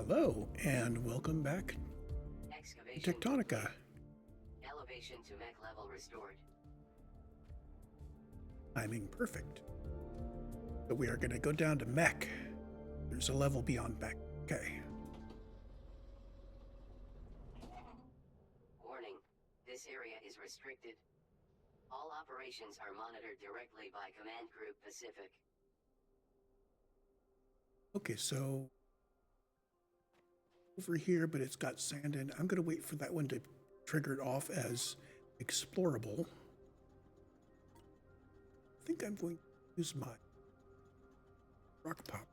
Hello, and welcome back to Excavation Tectonica. complete. Elevation to MECH level restored. Timing perfect. So we are going to go down to MECH. There's a level beyond MECH. Okay. Warning. This area is restricted. All operations are monitored directly by Command Group Pacific. Okay, so over here, but it's got sand in. I'm going to wait for that one to trigger it off as explorable. I think I'm going to use my rock pop.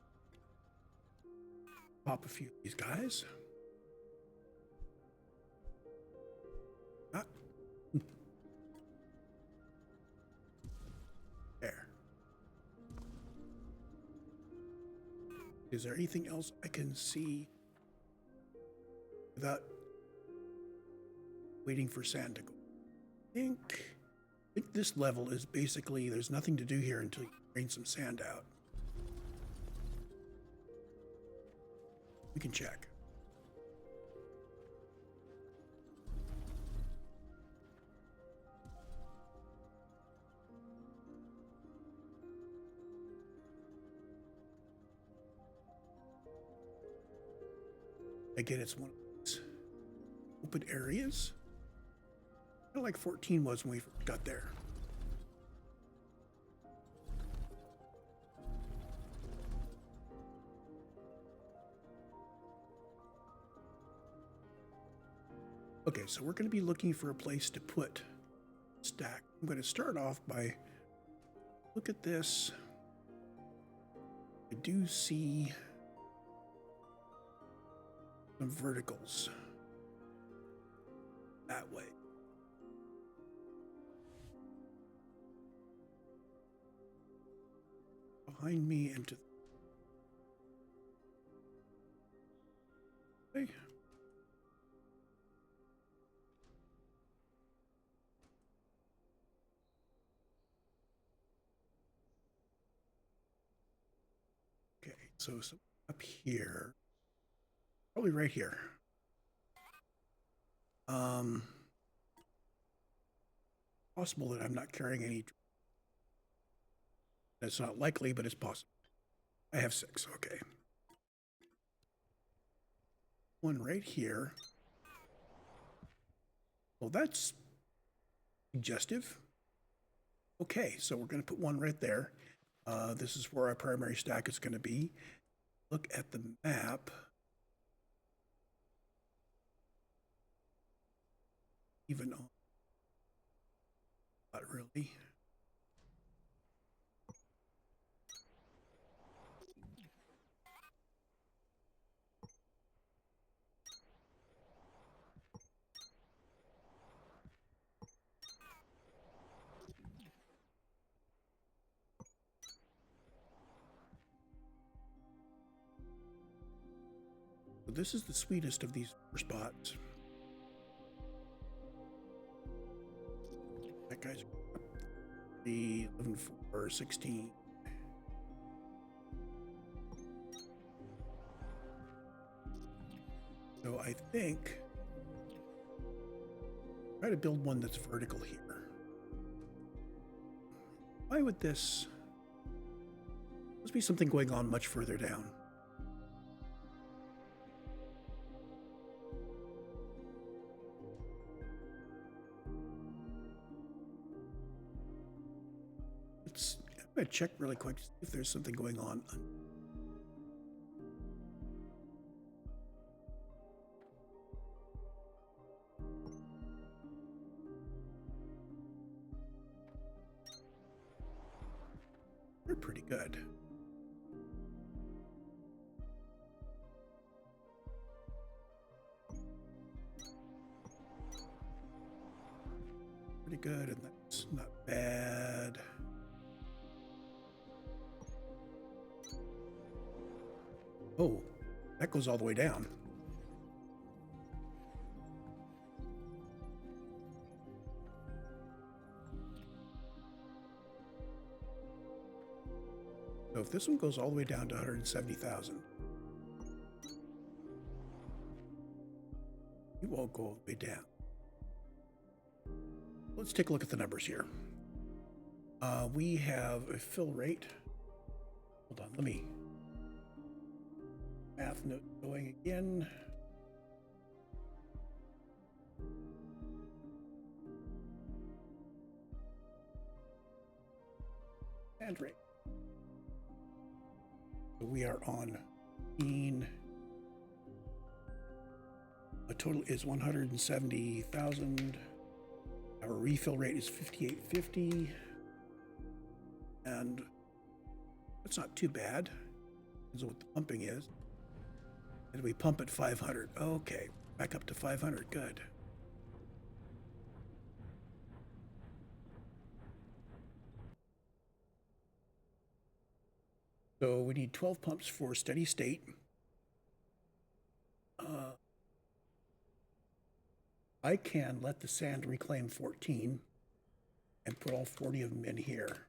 Pop a few of these guys. Ah. There. Is there anything else I can see without waiting for sand to go? I think this level is basically, there's nothing to do here until you drain some sand out. We can check. Again, it's one of these open areas. Kind of like 14 was when we first got there. Okay, so we're going to be looking for a place to put stack. I'm going to start off by look at this. I do see some verticals that way. Behind me and to the okay. Okay, so up here, probably right here. Possible that I'm not carrying any. That's not likely, but it's possible. I have 6, okay. One right here. Well, that's suggestive. Okay, so we're going to put one right there. This is where our primary stack is going to be. Look at the map. Even on, not really. So this is the sweetest of these 4 spots. That guy's the 11, 4, 16. So I think try to build one that's vertical here. Why would this? Must be something going on much further down. I'm going to check really quick to see if there's something going on. They're pretty good. Pretty good, and that's not bad. Oh, that goes all the way down. So if this one goes all the way down to 170,000, We won't go all the way down. Let's take a look at the numbers here. We have a fill rate. Hold on, let me math note going again. And rate. So we are on 15. The total is 170,000. Our refill rate is 5850. And that's not too bad. Depends on what the pumping is. And we pump at 500. Okay, back up to 500. Good. So we need 12 pumps for steady state. I can let the sand reclaim 14 and put all 40 of them in here.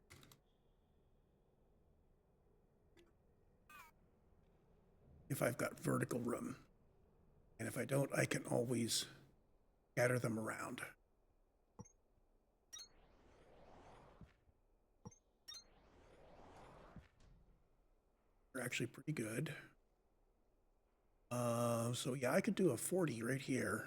If I've got vertical room. And if I don't, I can always scatter them around. They're actually pretty good. So yeah, I could do a 40 right here.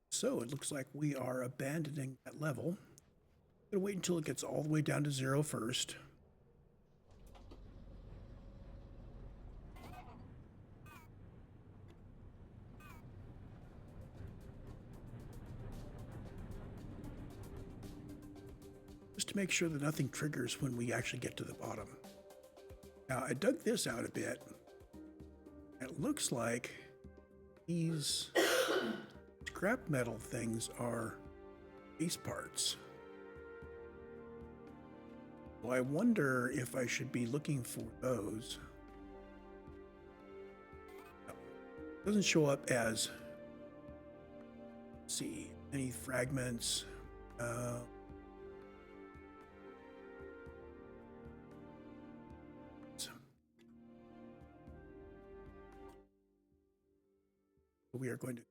So it looks like we are abandoning that level. I'm gonna wait until it gets all the way down to 0 first. Just to make sure that nothing triggers when we actually get to the bottom. Now, I dug this out a bit. It looks like these scrap metal things are base parts. So I wonder if I should be looking for those. No, it doesn't show up as, let's see, any fragments. We are going to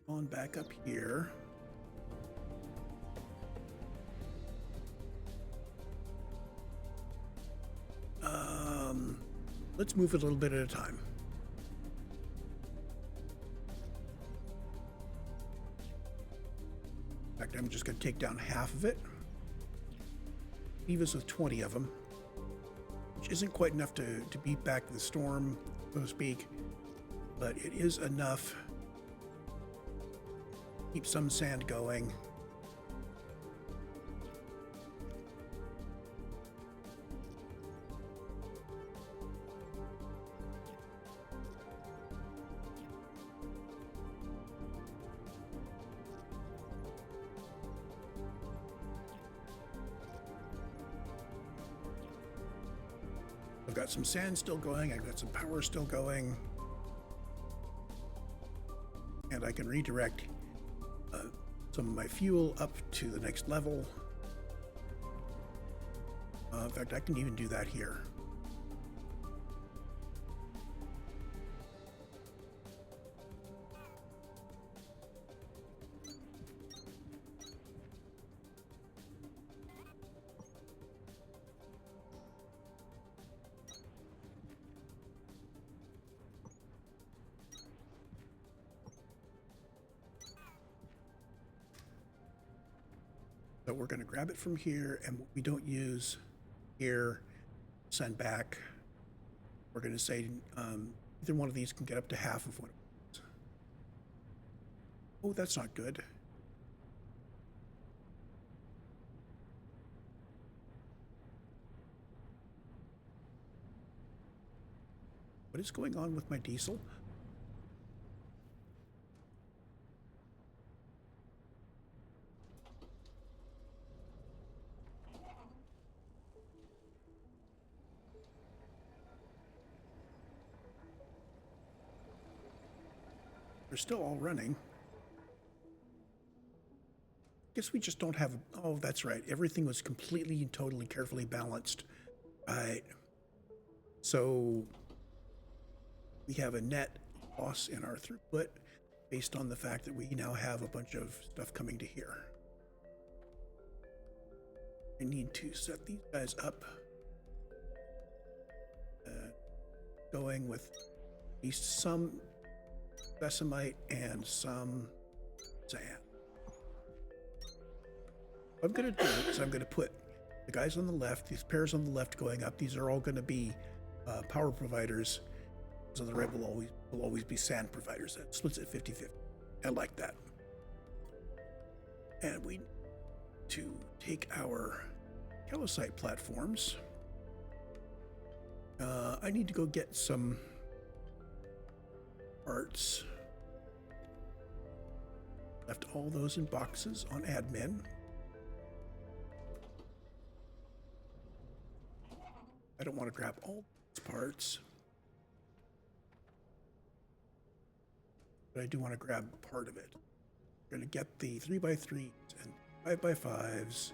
go on back up here. Let's move it a little bit at a time. In fact, I'm just going to take down half of it. Leave us with 20 of them, which isn't quite enough to beat back the storm, so to speak, but it is enough. Keep some sand going. I've got some sand still going, I've got some power still going, and I can redirect some of my fuel up to the next level. In fact, I can even do that here. So we're going to grab it from here, and what we don't use here, send back. We're going to say either one of these can get up to half of what it was. Oh, that's not good. What is going on with my diesel? They're still all running. Guess we just don't have, oh, that's right. Everything was completely and totally carefully balanced. Right. So we have a net loss in our throughput based on the fact that we now have a bunch of stuff coming to here. I need to set these guys up, going with at least some Bessamite and some sand. What I'm going to do is I'm going to put the guys on the left, these pairs on the left going up. These are all going to be power providers. So on the right will always be sand providers. That splits it 50-50. I like that. And we need to take our calcite platforms. I need to go get some parts. Left all those in boxes on admin. I don't want to grab all these parts, but I do want to grab part of it. I'm going to get the 3x3s and 5x5s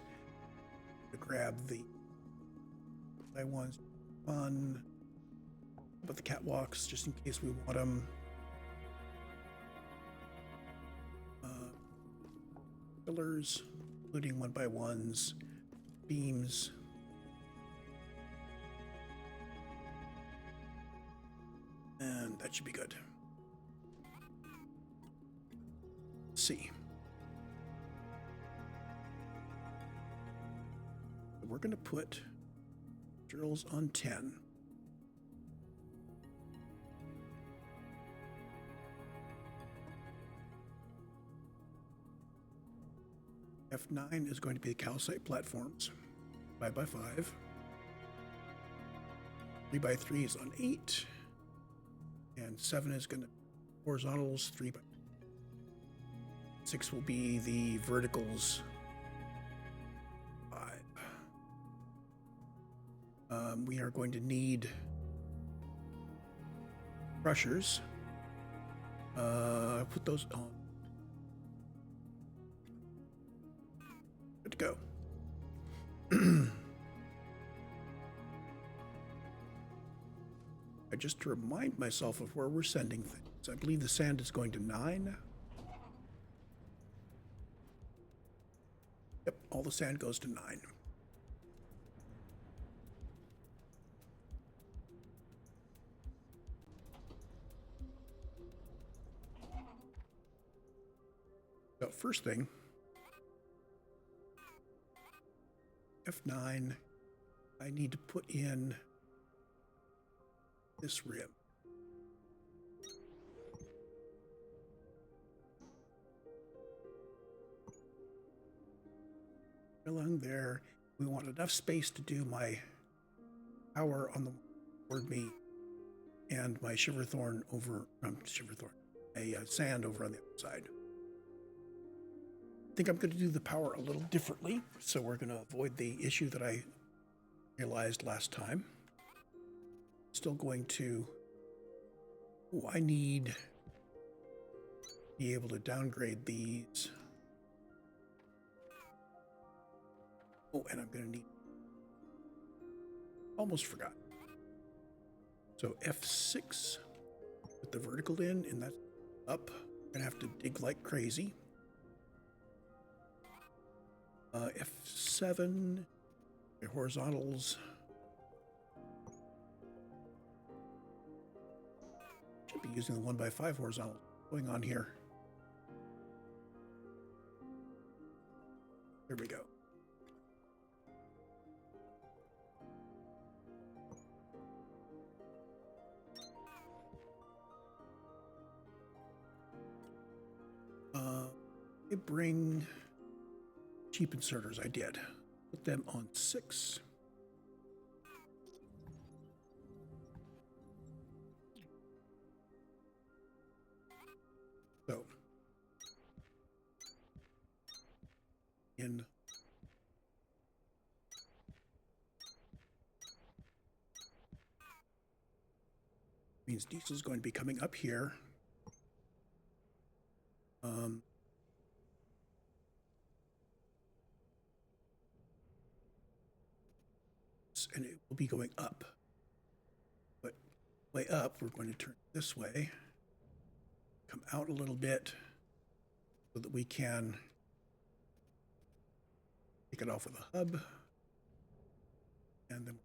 to grab the by ones fun, but the catwalks just in case we want them. Pillars, including 1x1s, beams. And that should be good. Let's see. We're going to put drills on 10. F9 is going to be the calcite platforms, 5x5. 3x3 is on 8. And 7 is going to horizontals, 3x. 6 will be the verticals, 5. We are going to need crushers. Put those on. Good to go. Just to remind myself of where we're sending things. I believe the sand is going to 9. Yep, all the sand goes to 9. So first thing, F9, I need to put in this rim. Along there, we want enough space to do my power on the board me and my shiverthorn over, sand over on the other side. I think I'm going to do the power a little differently, so we're going to avoid the issue that I realized last time. Still going to, I need to be able to downgrade these. Oh, and I'm going to need, almost forgot. So F6, put the vertical in, and that's up. I'm going to have to dig like crazy. F7, horizontals. Should be using the 1x5 horizontal going on here. There we go. I bring cheap inserters. I did. Put them on 6. So, in means diesel's going to be coming up here. And it will be going up. way up, we're going to turn this way, come out a little bit so that we can take it off with a hub. And then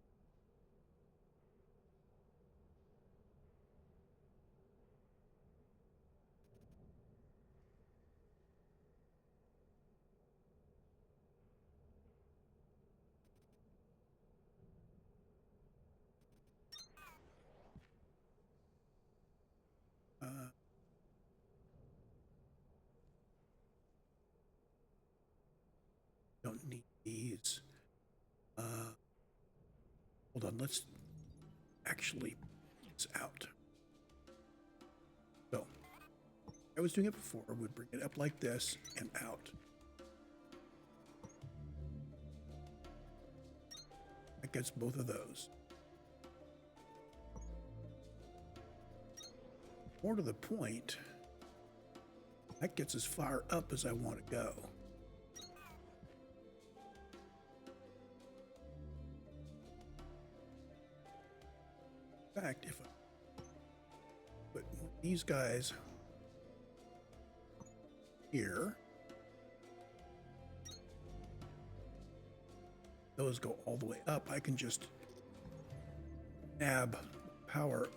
don't need these. Hold on, let's actually put this out. So I was doing it before. I would bring it up like this and out. That gets both of those. More to the point, that gets as far up as I want to go. In fact, if I put these guys here, those go all the way up, I can just nab power,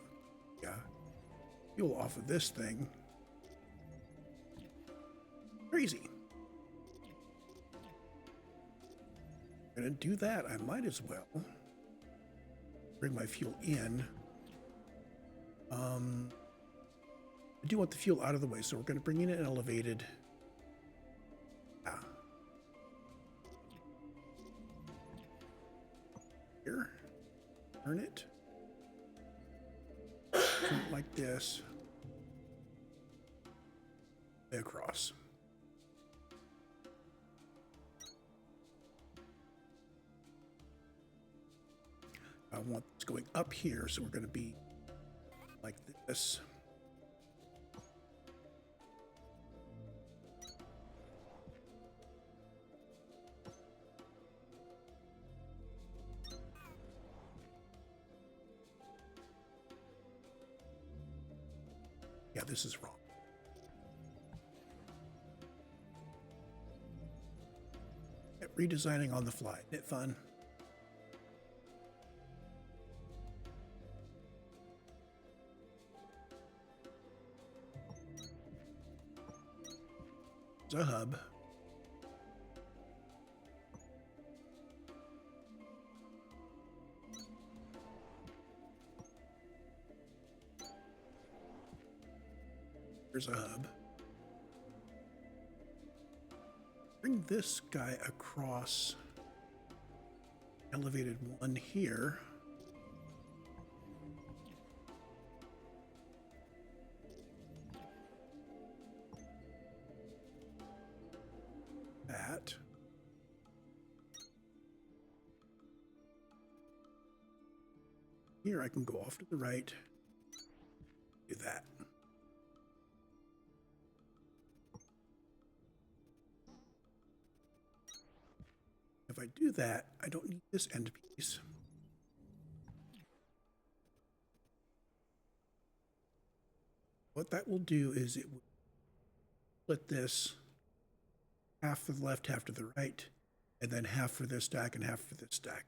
fuel off of this thing. Crazy. I'm gonna do that. I might as well bring my fuel in. I do want the fuel out of the way, so we're going to bring in an elevated. Here, turn it like this, across. I want this going up here, so we're going to be like this. Yeah, this is wrong. Redesigning on the fly. Isn't it fun? There's a hub. Here's a hub. Bring this guy across elevated one here. That. Here I can go off to the right. Do that. If I do that, I don't need this end piece. What that will do is it will split this half to the left, half to the right, and then half for this stack and half for this stack.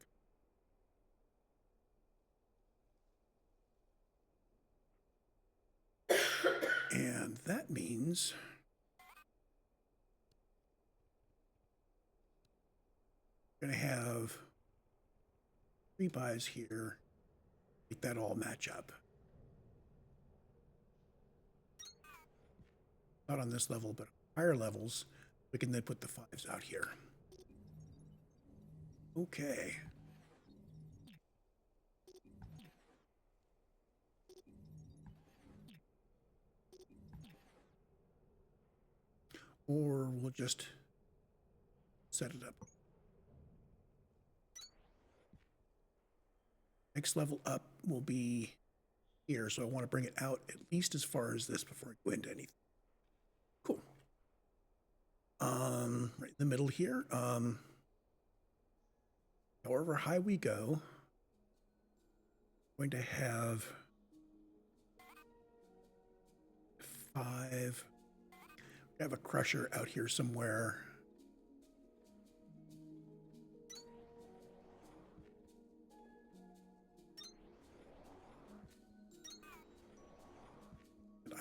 And that means we're going to have 3 buys here. Make that all match up. Not on this level, but higher levels, we can then put the 5s out here. Okay. Or we'll just set it up. Next level up will be here, so I want to bring it out at least as far as this before I go into anything. Cool. Right in the middle here. However high we go, I'm going to have 5. I have a crusher out here somewhere.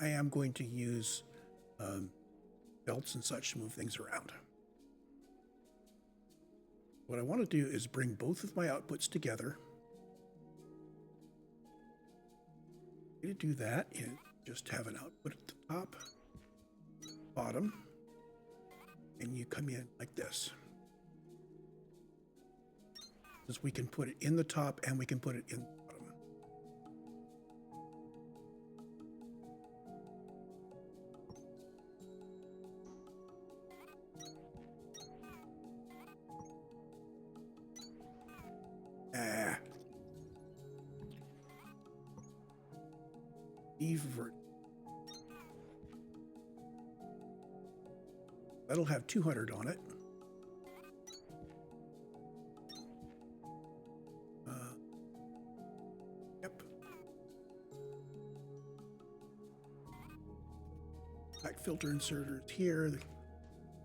I am going to use belts and such to move things around. What I want to do is bring both of my outputs together. To do that, you just have an output at the top, bottom, and you come in like this. Because we can put it in the top and we can put it in the bottom. Evert. That'll have 200 on it. Yep. Back filter inserters here.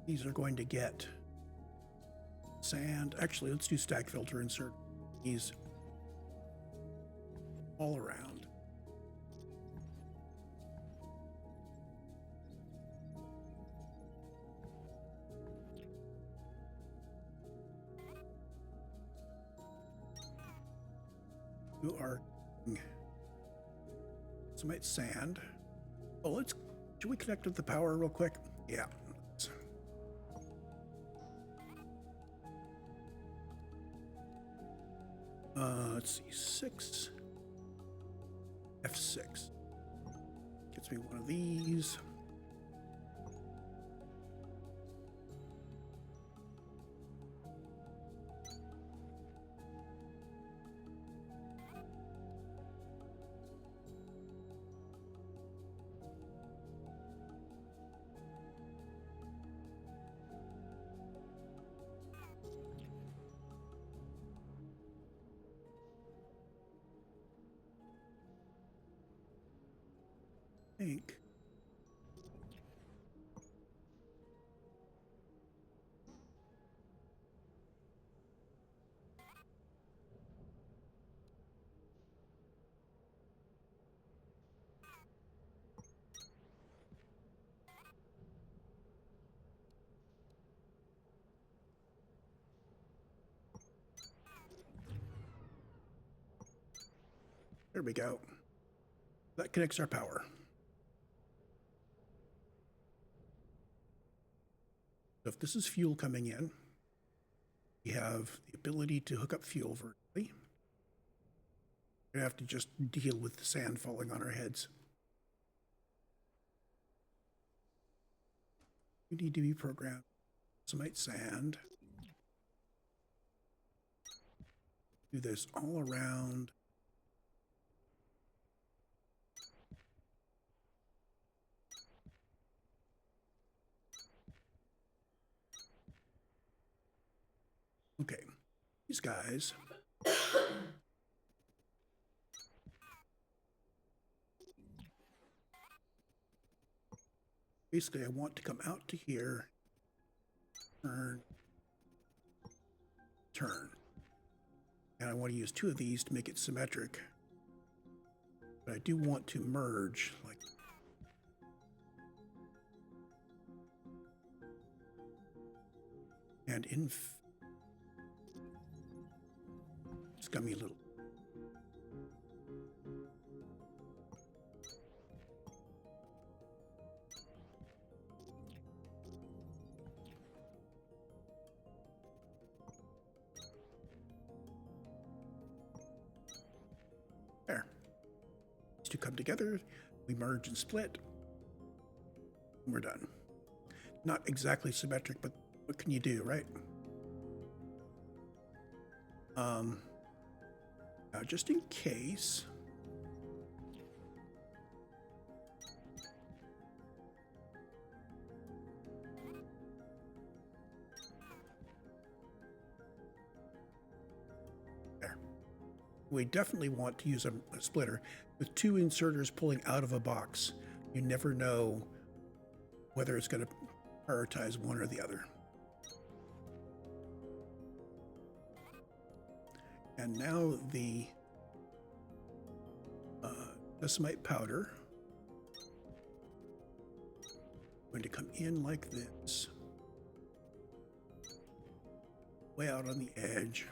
These are going to get sand. Actually, let's do stack filter insert. These all around. You are some sand. Oh, should we connect with the power real quick? Yeah. Let's see, 6. F6. Gets me one of these. Think. There we go. That connects our power. If this is fuel coming in, we have the ability to hook up fuel vertically. We have to just deal with the sand falling on our heads. We need to be programmed. Some sand. Do this all around. Okay, these guys. Basically, I want to come out to here, turn. And I want to use 2 of these to make it symmetric. But I do want to merge, like, and in scummy little. There. These 2 come together, we merge and split, and we're done. Not exactly symmetric, but what can you do, right? Now, just in case, there. We definitely want to use a splitter with 2 inserters pulling out of a box You never know whether it's going to prioritize one or the other. And now the decimite powder going to come in like this, way out on the edge.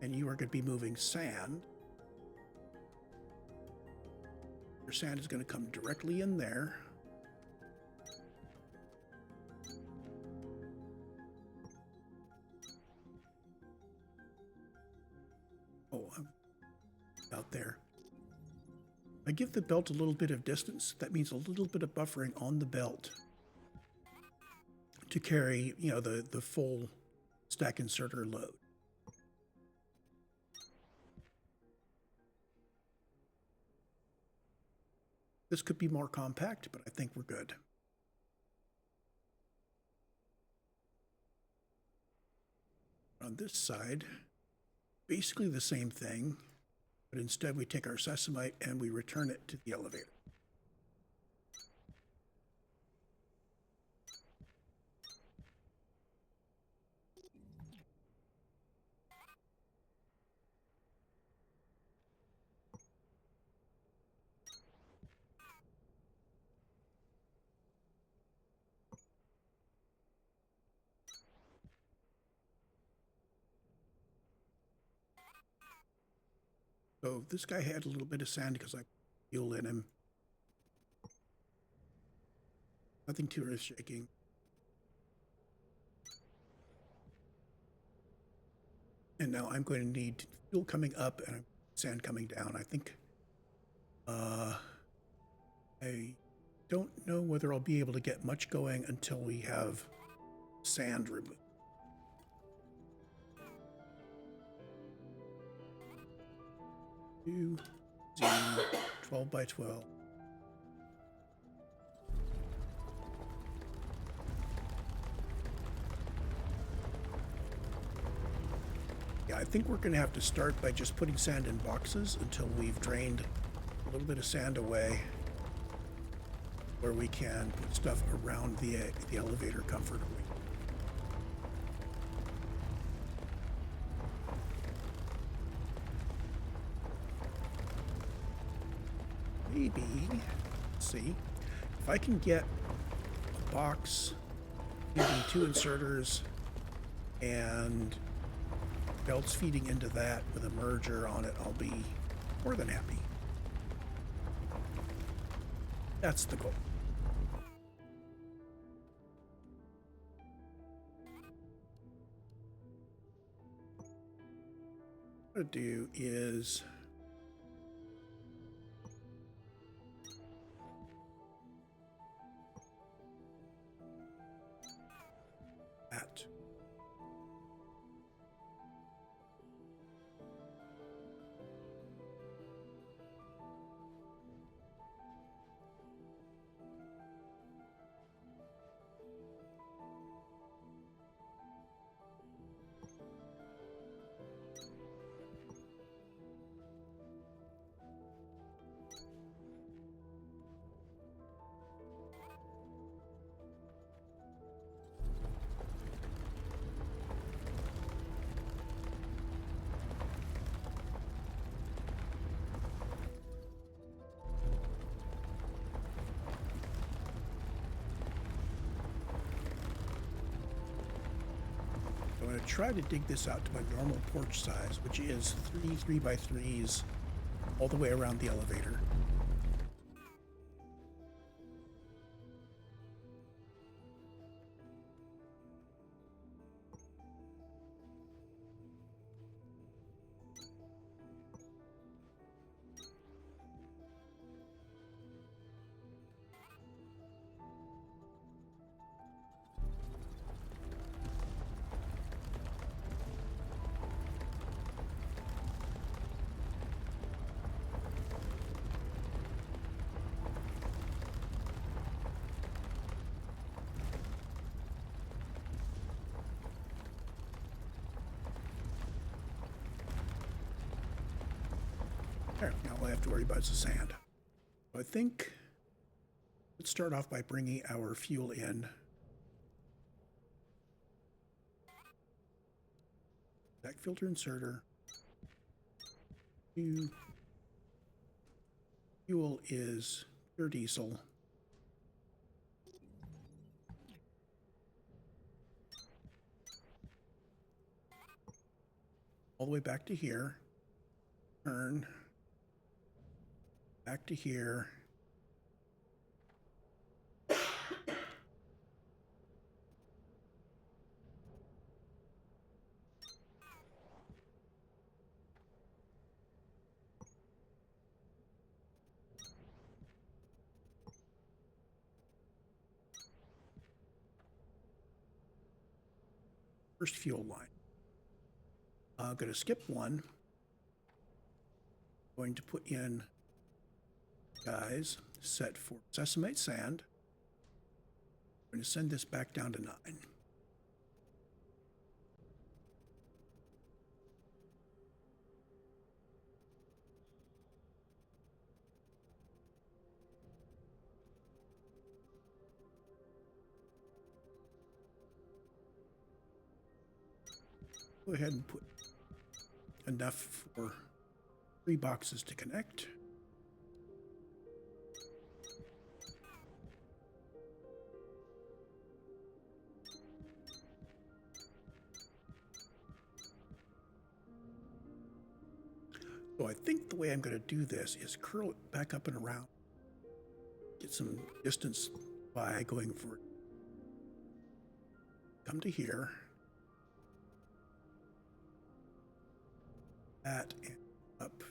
And you are going to be moving sand. Your sand is going to come directly in there. Oh, I'm out there. I give the belt a little bit of distance. That means a little bit of buffering on the belt to carry, you know, the full stack inserter load. This could be more compact, but I think we're good. On this side, basically the same thing, but instead we take our sesamite and we return it to the elevator. So this guy had a little bit of sand because I put fuel in him. Nothing too earth-shaking. And now I'm going to need fuel coming up and sand coming down. I think I don't know whether I'll be able to get much going until we have sand removed. Two, 12 by 12. Yeah, I think we're going to have to start by just putting sand in boxes until we've drained a little bit of sand away, where we can put stuff around the elevator comfortably. Maybe, let's see, if I can get a box, maybe 2 inserters, and belts feeding into that with a merger on it, I'll be more than happy. That's the goal. What I'm gonna do is that. I'm going to try to dig this out to my normal porch size, which is 3 3x3s all the way around the elevator. There, now all I have to worry about is the sand. So I think let's start off by bringing our fuel in. Back filter inserter. Fuel is pure diesel. All the way back to here. Turn. Back to here. First fuel line. I'm going to skip one. Going to put in guys set for sesamite sand. I'm going to send this back down to 9. Go ahead and put enough for 3 boxes to connect. So I think the way I'm going to do this is curl it back up and around. Get some distance by going for, come to here. That and up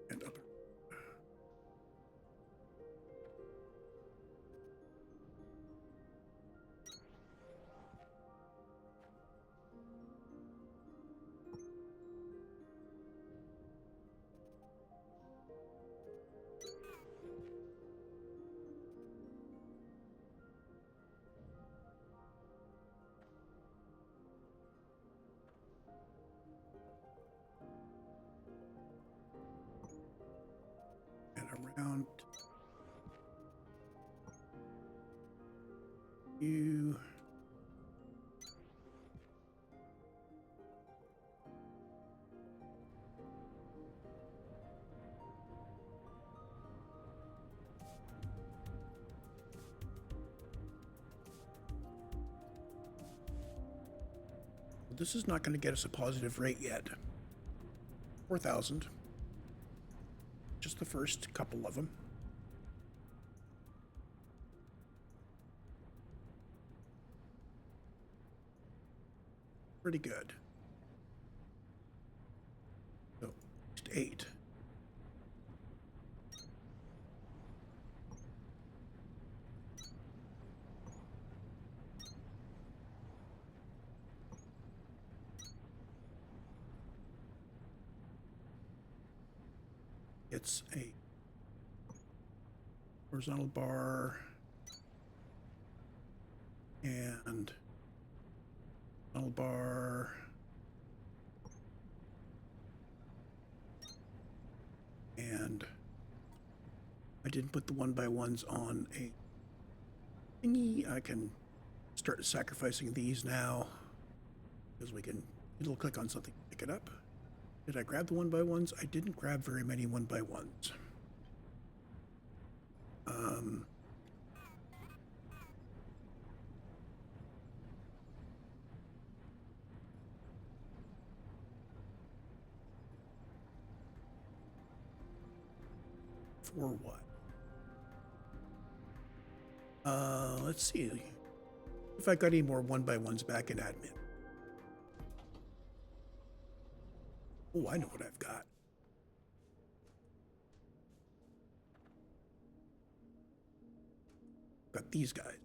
and up. Around you. Well, this is not going to get us a positive rate yet. 4,000. Just the first couple of them. Pretty good. So, just 8. It's a horizontal bar and horizontal bar and I didn't put the 1x1s on a thingy. I can start sacrificing these now because we can, it'll click on something, pick it up. Did I grab the 1x1s? I didn't grab very many 1x1s. For what? Let's see if I got any more 1x1s back in admin. Oh, I know what I've got. Got these guys.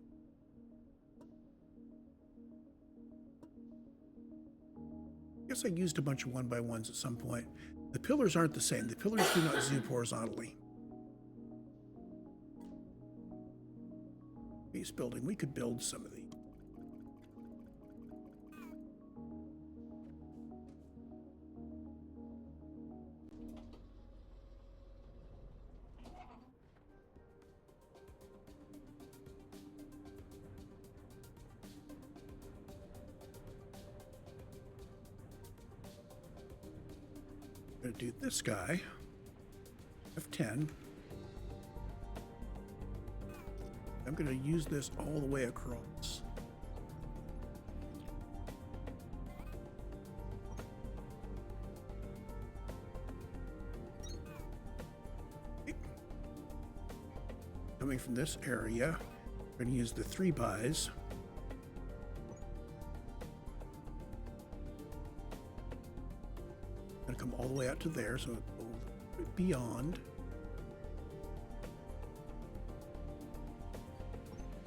I guess I used a bunch of 1x1s at some point. The pillars aren't the same. The pillars do not zoom horizontally. Base building. We could build some of these. going to do this guy, F10. I'm going to use this all the way across. Coming from this area, we're going to use the 3-bys. Going to come all the way out to there, so a little bit beyond.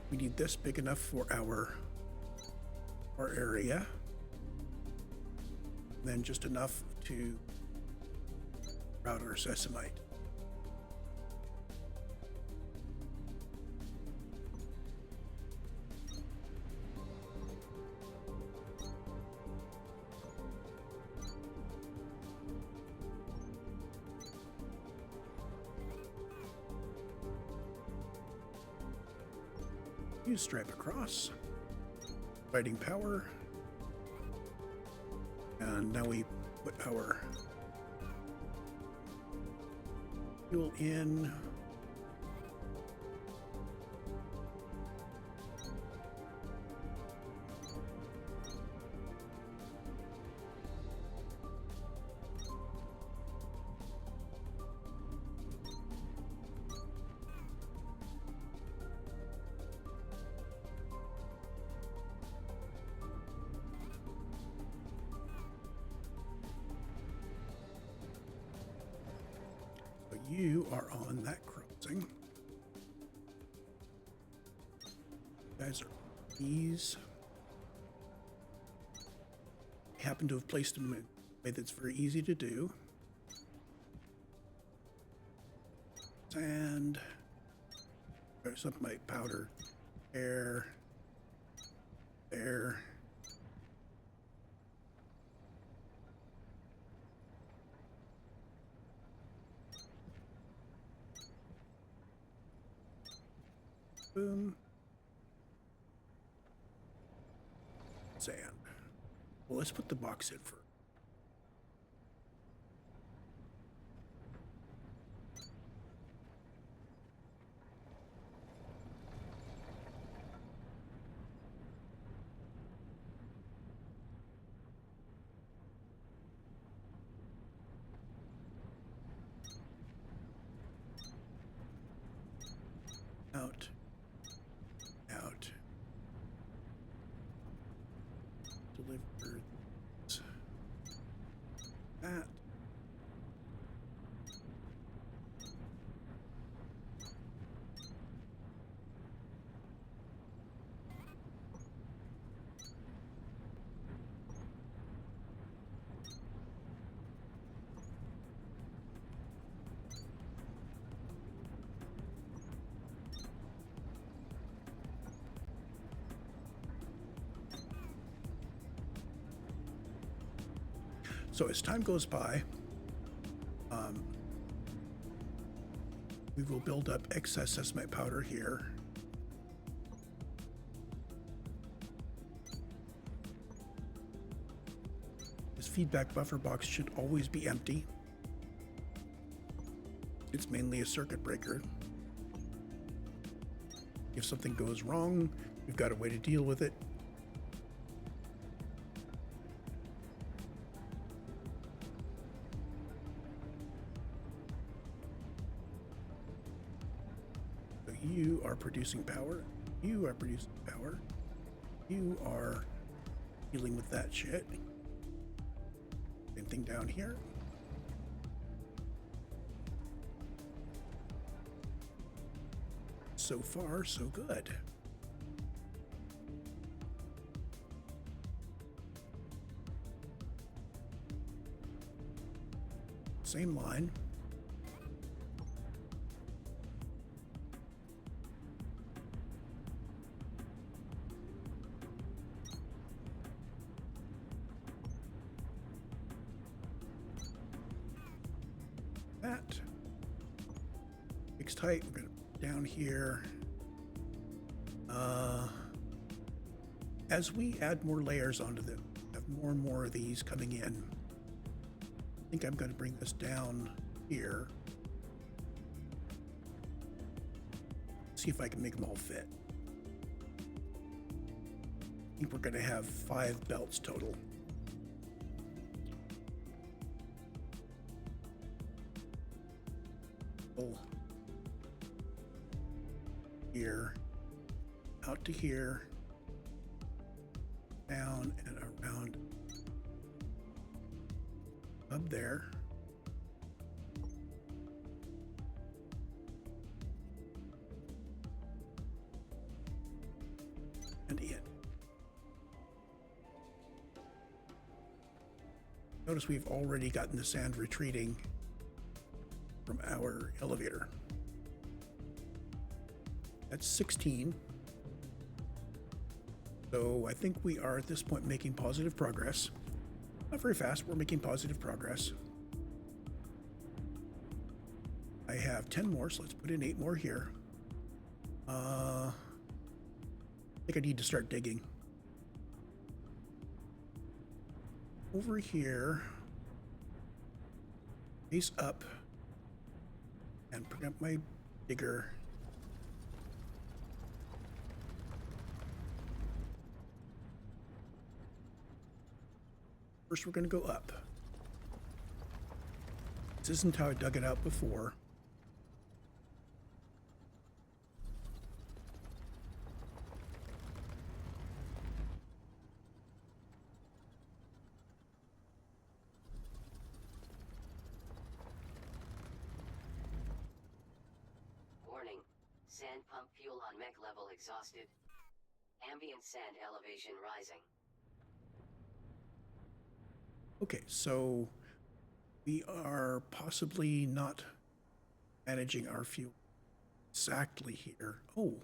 We need this big enough for our area. Then just enough to route our sesamite. Use stripe across, fighting power, and now we put our fuel in. You are on that crossing. You guys are these. I happen to have placed them in a way that's very easy to do. Sand. There's some my powder. There. There. Boom. Sand. Well, let's put the box in first. Out. Out. Deliver that. So as time goes by, we will build up excess sesamite powder here. This feedback buffer box should always be empty. It's mainly a circuit breaker. If something goes wrong, we've got a way to deal with it. You are producing power. You are producing power. You are dealing with that shit. Same thing down here. So far, so good. Same line. That fixed height. We're going to down here. As we add more layers onto them, have more and more of these coming in. think I'm going to bring this down here. See if I can make them all fit. I think we're going to have 5 belts total. Here, out to here, down and around up there. And in. Notice we've already gotten the sand retreating from our elevator. That's 16. So I think we are at this point making positive progress. Not very fast, we're making positive progress. I have 10 more, so let's put in 8 more here. I think I need to start digging. Over here, face up, and bring up my digger. First, we're going to go up. This isn't how I dug it out before. Warning. Sand pump fuel on MECH level exhausted. Ambient sand elevation rising. Okay, so we are possibly not managing our fuel exactly here. Oh,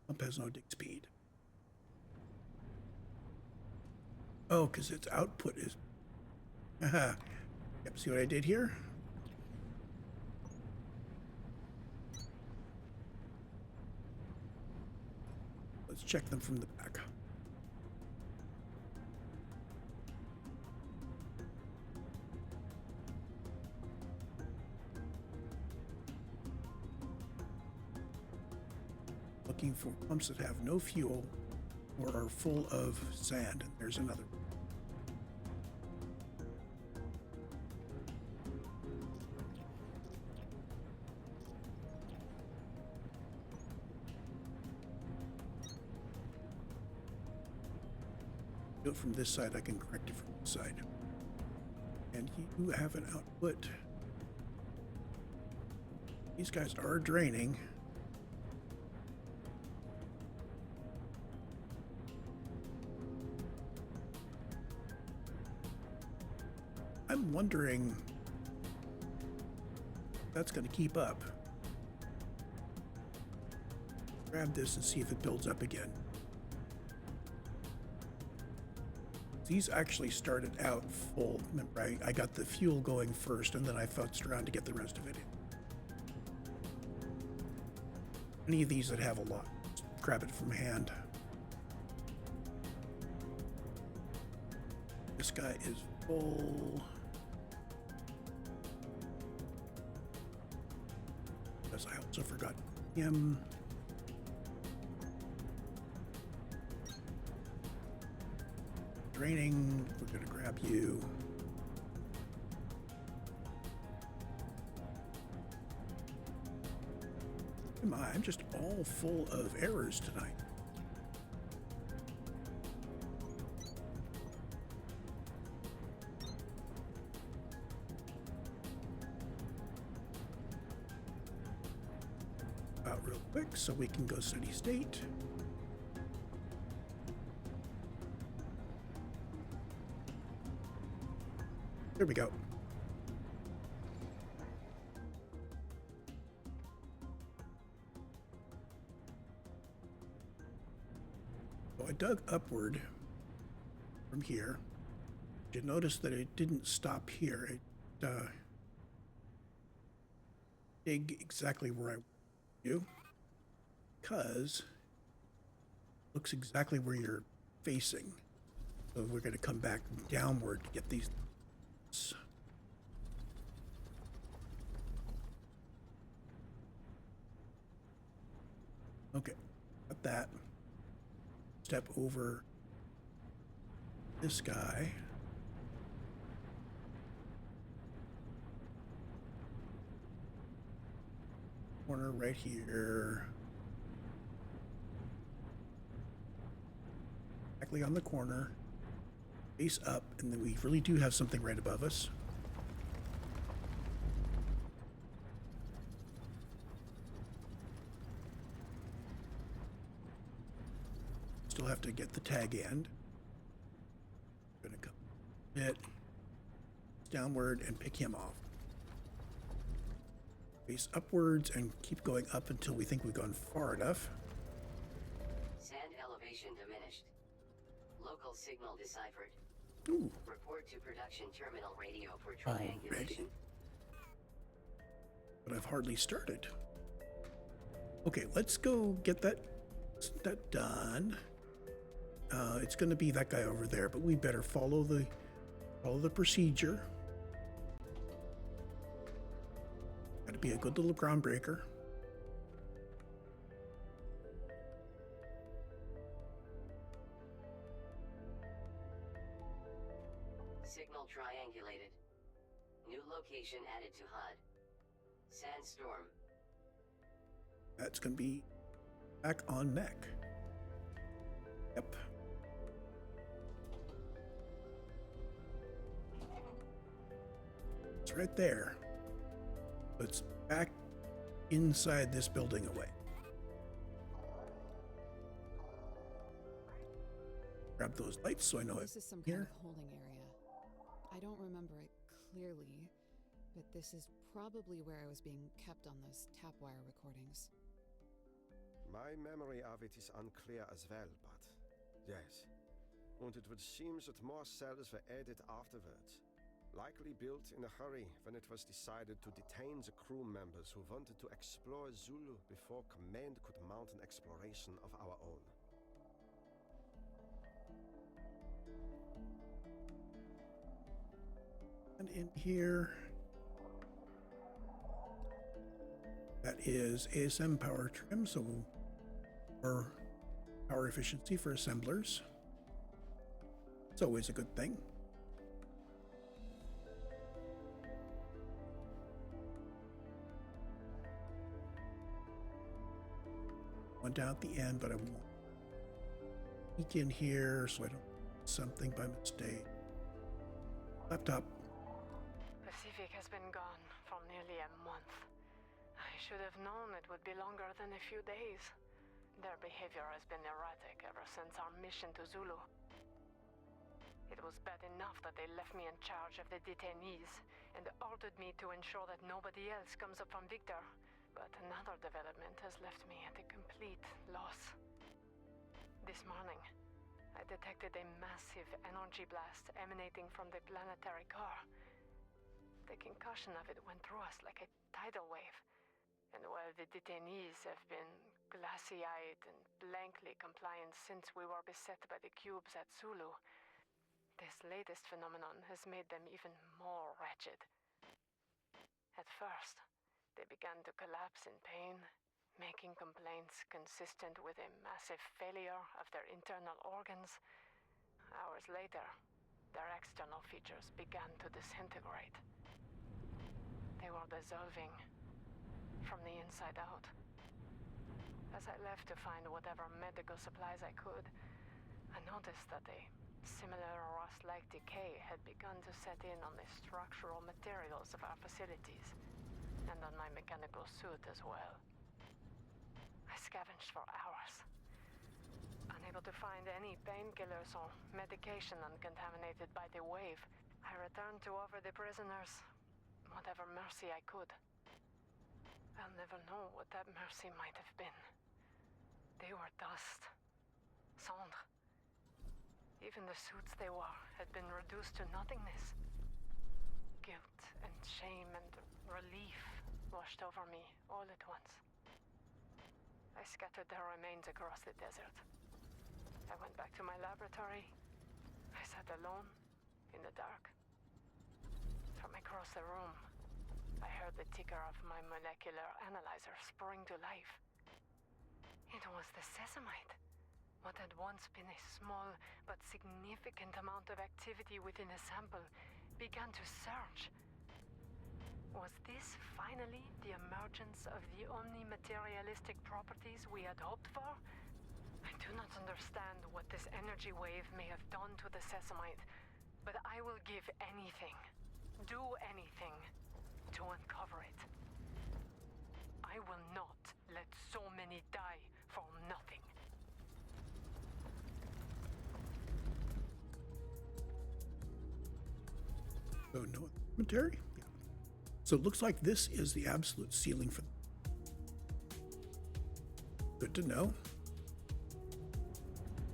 pump has no dig speed. Oh, because its output is... Yep, see what I did here? Let's check them from the back. Looking for pumps that have no fuel or are full of sand. And there's another. Do it from this side, I can correct it from this side. And you have an output. These guys are draining. I'm wondering if that's going to keep up. Grab this and see if it builds up again. These actually started out full. Remember, I got the fuel going first, and then I futzed around to get the rest of it in. Any of these that have a lot, just grab it from hand. This guy is full. Because I also forgot him. Draining, we're gonna grab you. Am I? I'm just all full of errors tonight. Out real quick so we can go steady state. There we go. So I dug upward from here. You notice that it didn't stop here. It dig exactly where I want you, because it looks exactly where you're facing. So we're going to come back downward to get these Okay, got that. Step over this guy. Corner right here. Exactly on the corner. Face up, and then we really do have something right above us. Still have to get the tag end. Gonna come a bit downward and pick him off. Face upwards and keep going up until we think we've gone far enough. Sand elevation diminished. Local signal deciphered. Ooh. Report to production terminal radio for triangulation. But I've hardly started. Okay, let's go get that done. It's going to be that guy over there, but we better follow the procedure. Got to be a good little groundbreaker. Signal triangulated. New location added to HUD. Sandstorm. That's going to be back on MECH. Yep. It's right there. It's back inside this building away. Grab those lights so I know This is some kind of holding area. I don't remember it clearly, but this is probably where I was being kept on those tap wire recordings. My memory of it is unclear as well, but yes. And it would seem that more cells were added afterwards. Likely built in a hurry when it was decided to detain the crew members who wanted to explore Zulu before Command could mount an exploration of our own. And in here, that is ASM power trim, so more power efficiency for assemblers. It's always a good thing. One down at the end, but I won't peek in here so I don't do something by mistake. Laptop. Pacific has been gone for nearly a month. I should have known it would be longer than a few days. Their behavior has been erratic ever since our mission to Zulu. It was bad enough that they left me in charge of the detainees and ordered me to ensure that nobody else comes up from Victor. But another development has left me at a complete loss. This morning, I detected a massive energy blast emanating from the planetary core. The concussion of it went through us like a tidal wave. And while the detainees have been glassy-eyed and blankly compliant since we were beset by the cubes at Zulu, this latest phenomenon has made them even more wretched. At first, they began to collapse in pain, making complaints consistent with a massive failure of their internal organs. Hours later, their external features began to disintegrate. They were dissolving from the inside out. As I left to find whatever medical supplies I could, I noticed that a similar rust-like decay had begun to set in on the structural materials of our facilities, and on my mechanical suit as well. I scavenged for hours, unable to find any painkillers or medication uncontaminated by the wave. I returned to offer the prisoners whatever mercy I could. I'll never know what that mercy might have been. They were dust, cendre. Even the suits they wore had been reduced to nothingness. Guilt and shame and relief washed over me all at once. I scattered their remains across the desert. I went back to my laboratory. I sat alone in the dark. from across the room. I heard the ticker of my molecular analyzer spring to life. It was the sesamite. What had once been a small but significant amount of activity within a sample began to surge. Was this finally the emergence of the omni-materialistic properties we had hoped for? I do not understand what this energy wave may have done to the sesamite, but I will give anything, do anything, to uncover it. I will not let so many die for nothing. So no commentary? Yeah. So it looks like this is the absolute ceiling for. Good to know.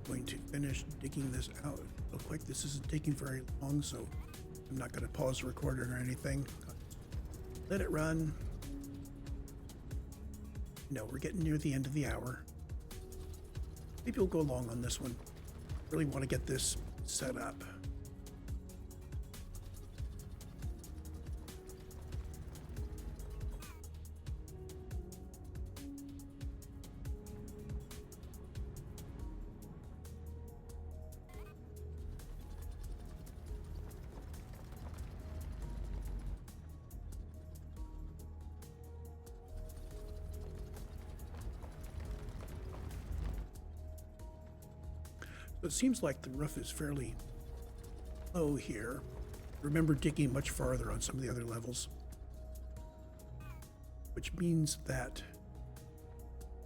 Going to finish digging this out real quick. This isn't taking very long, so I'm not going to pause the recording or anything. Let it run. No, we're getting near the end of the hour. Maybe we'll go long on this one. Really want to get this set up. So it seems like the roof is fairly low here. Remember digging much farther on some of the other levels, which means that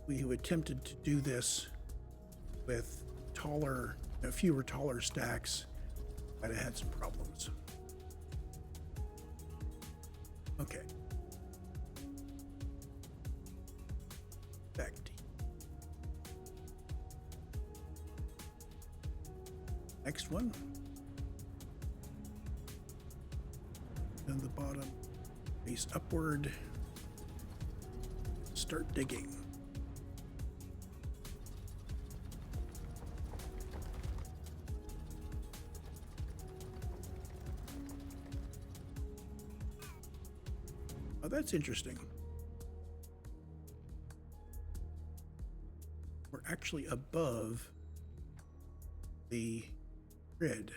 we who attempted to do this with fewer taller stacks might have had some problems. Okay. Back to next one. And the bottom, face upward. Start digging. Oh, that's interesting. We're actually above the grid.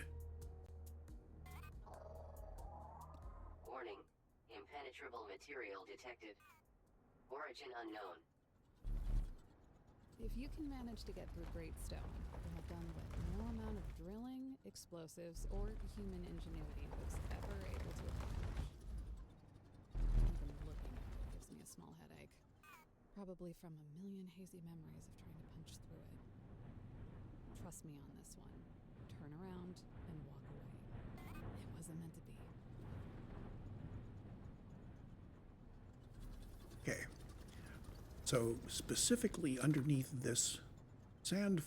Warning. Impenetrable material detected. Origin unknown. If you can manage to get through Great Stone, you'll have done what no amount of drilling, explosives, or human ingenuity was ever able to accomplish. Even looking at it gives me a small headache. Probably from a million hazy memories of trying to punch through it. Trust me on this one. Turn around and walk away. It wasn't meant to be. Okay. So specifically underneath this sand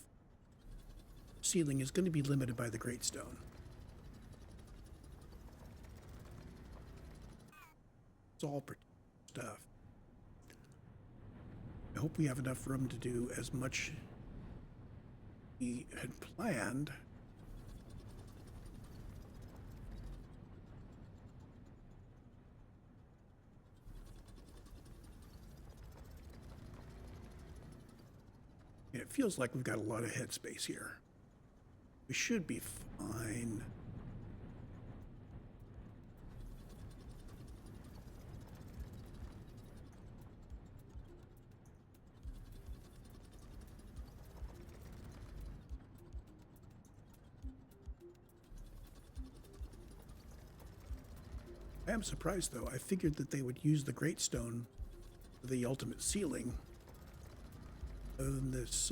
ceiling is going to be limited by the Great Stone. It's all stuff. I hope we have enough room to do as much we had planned. And it feels like we've got a lot of headspace here. We should be fine. I am surprised, though. I figured that they would use the Great Stone for the ultimate ceiling, other than this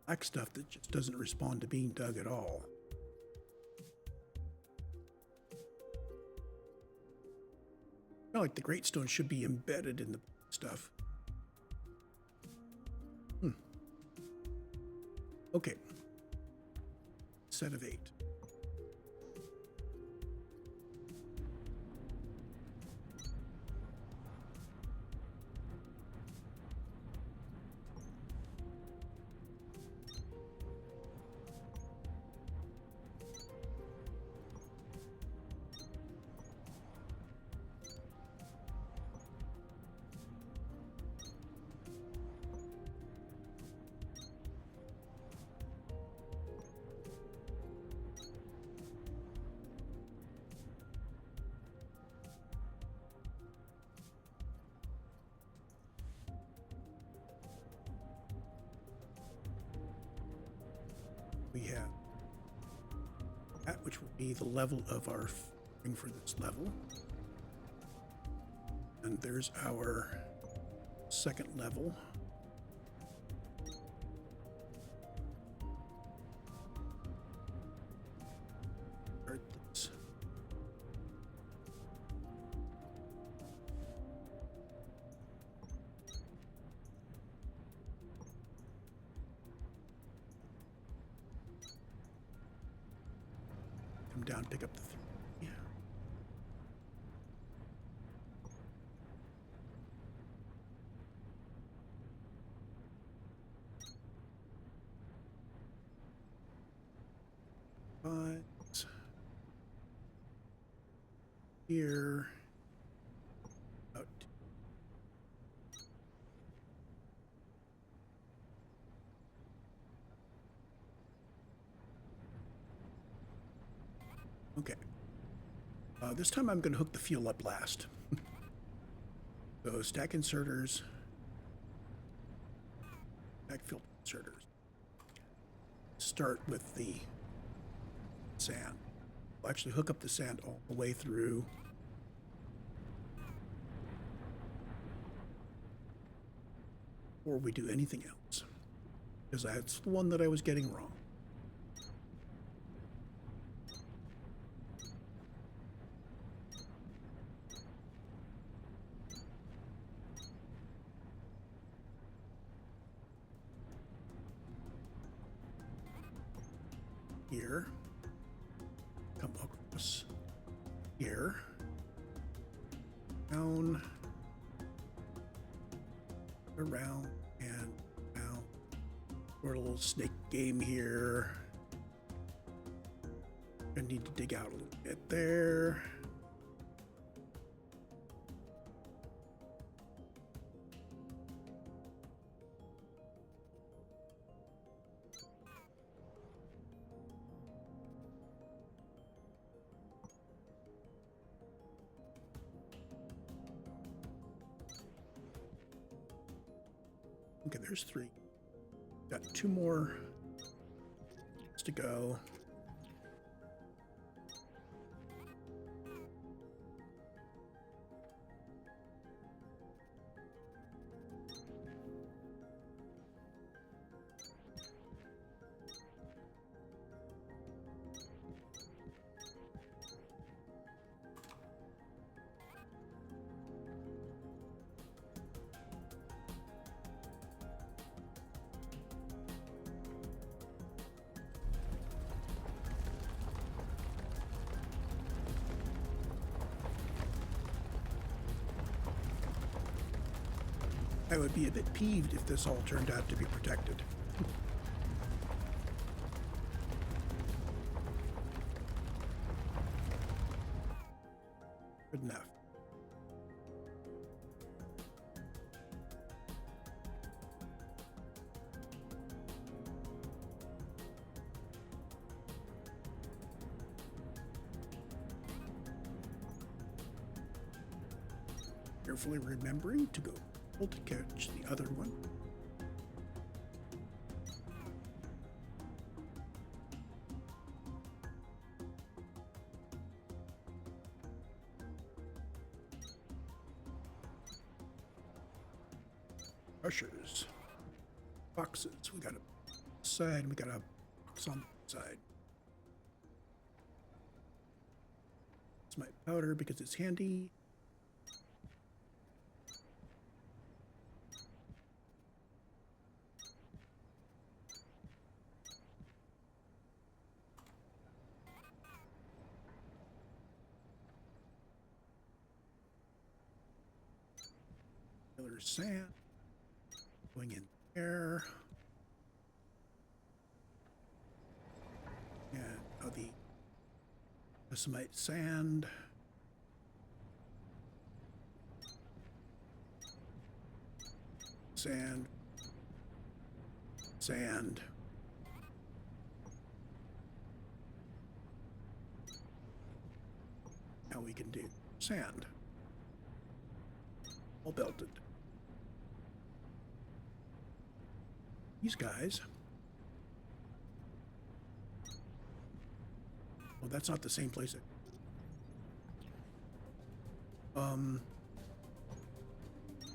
black stuff that just doesn't respond to being dug at all. I feel like the Great Stone should be embedded in the stuff. Okay. Set of 8. we have that, which will be the level of our thing for this level. And there's our second level. Start this. Come down, pick up the 3. Five. Here. Out. Okay. This time I'm going to hook the fuel up last. So stack inserters. Stack filter inserters. Start with the sand. We'll actually hook up the sand all the way through. Before we do anything else. Because that's the one that I was getting wrong. Here, come across here, down, around, and down. We're a little snake game here. I need to dig out a little bit there. Okay, there's 3. Got 2 more to go. I would be a bit peeved if this all turned out to be protected. Good enough. Carefully remembering to go to catch the other one. Crushers. Boxes. We got a side, we got a box on the side. It's my powder because it's handy. Sand going in there, and the Yosemite sand, sand, sand. Now we can do sand, all belted. These guys Oh, that's not the same place.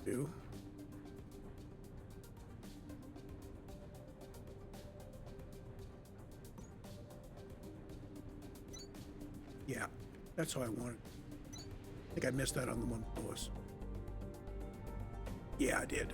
Do. Yeah, that's how I want it. I think I missed that on the one below us. Yeah, I did.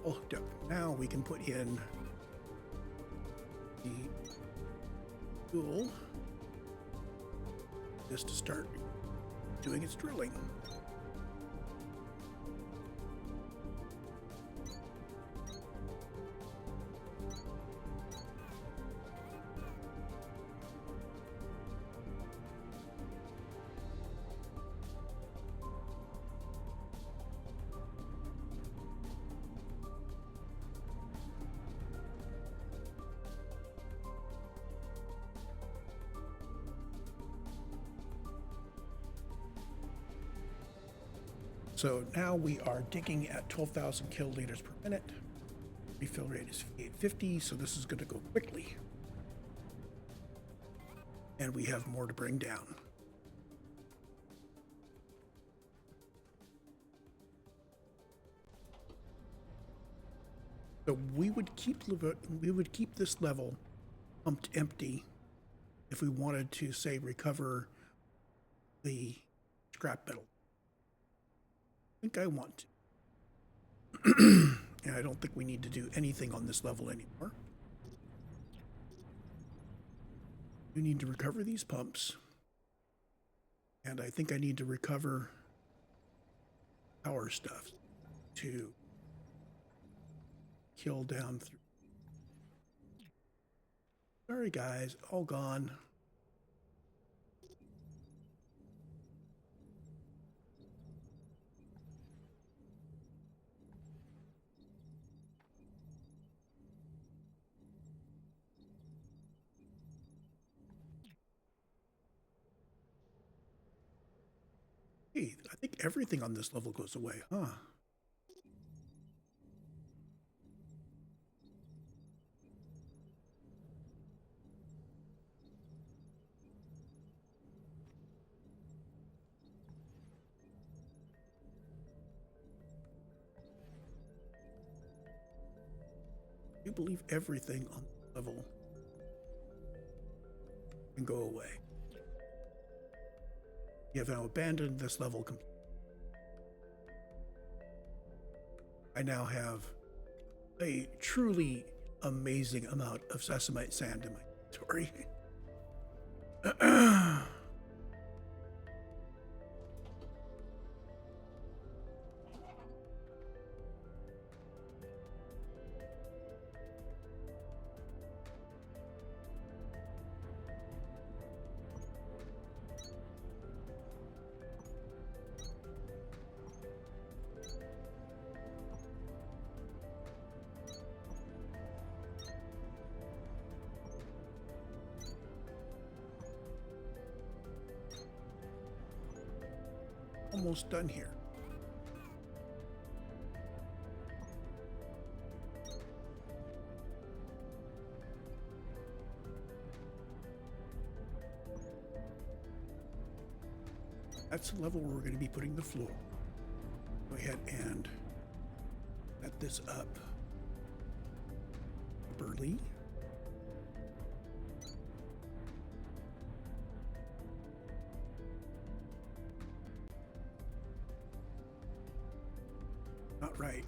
Oh, now we can put in the tool just to start doing its drilling. So now we are digging at 12,000 kiloliters per minute. Refill rate is 850, so this is going to go quickly. And we have more to bring down. So we would keep this level pumped empty if we wanted to, say, recover the scrap metal. I think I want to. And I don't think we need to do anything on this level anymore. We need to recover these pumps. And I think I need to recover power stuff to kill down through. Sorry guys, all gone. Hey, I think everything on this level goes away, huh? I do believe everything on the level can go away. You have now abandoned this level completely. I now have a truly amazing amount of sesamite sand in my inventory. Almost done here. That's the level where we're going to be putting the floor. Go ahead and set this up properly. right.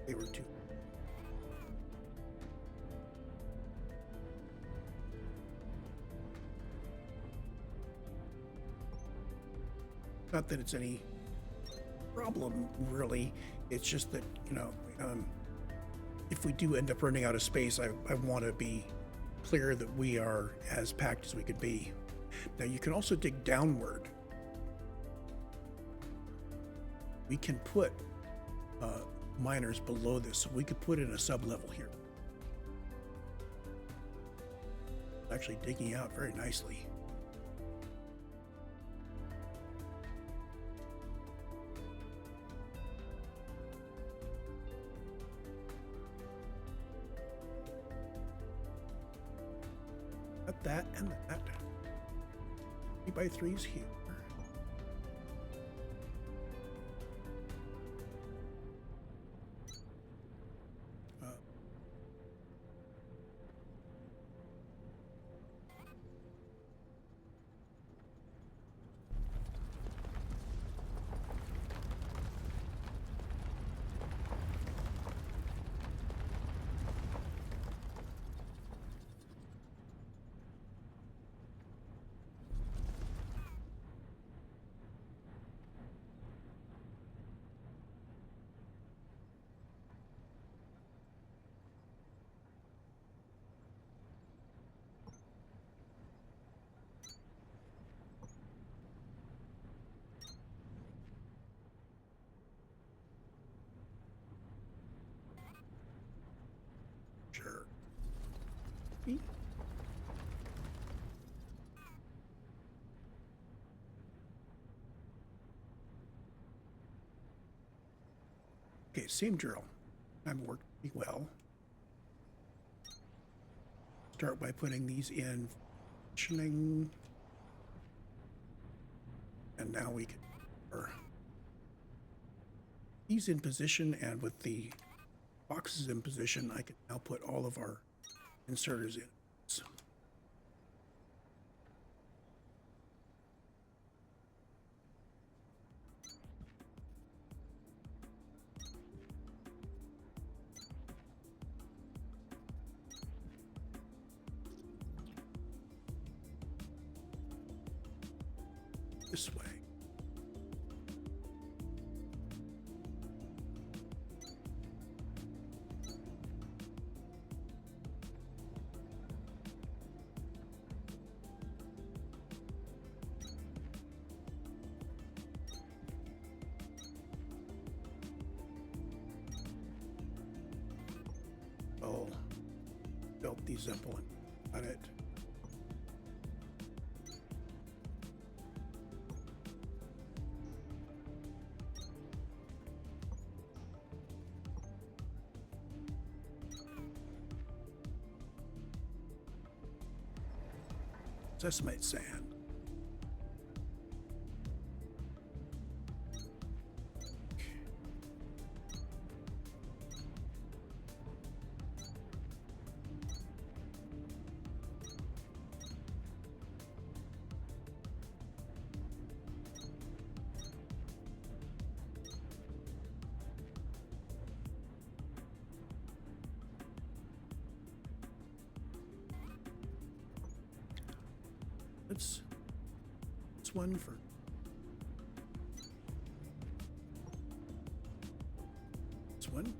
They were too. Not that it's any problem, really. It's just that, if we do end up running out of space, I want to be clear that we are as packed as we could be. Now, you can also dig downward. We can put miners below this, so we could put in a sub-level here. Actually digging out very nicely. Got that and that. 3x3s here. Sure. Okay, same drill. I've worked pretty well. Start by putting these in functioning. And now we can these in position, and with the boxes in position, I can now put all of our inserters in. So, this way. Oh, built these up on it. Sesamite sand. Let's one for this one.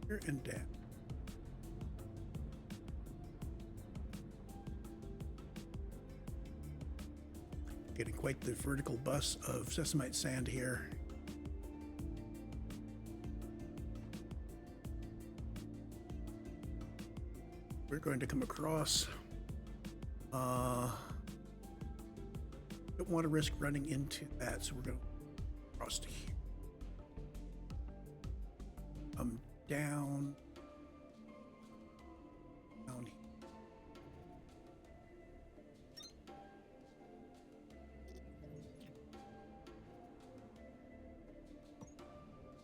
Here and down. Getting quite the vertical bus of sesamite sand here. We're going to come across. Don't want to risk running into that, so we're going to cross to here. Down. Down here.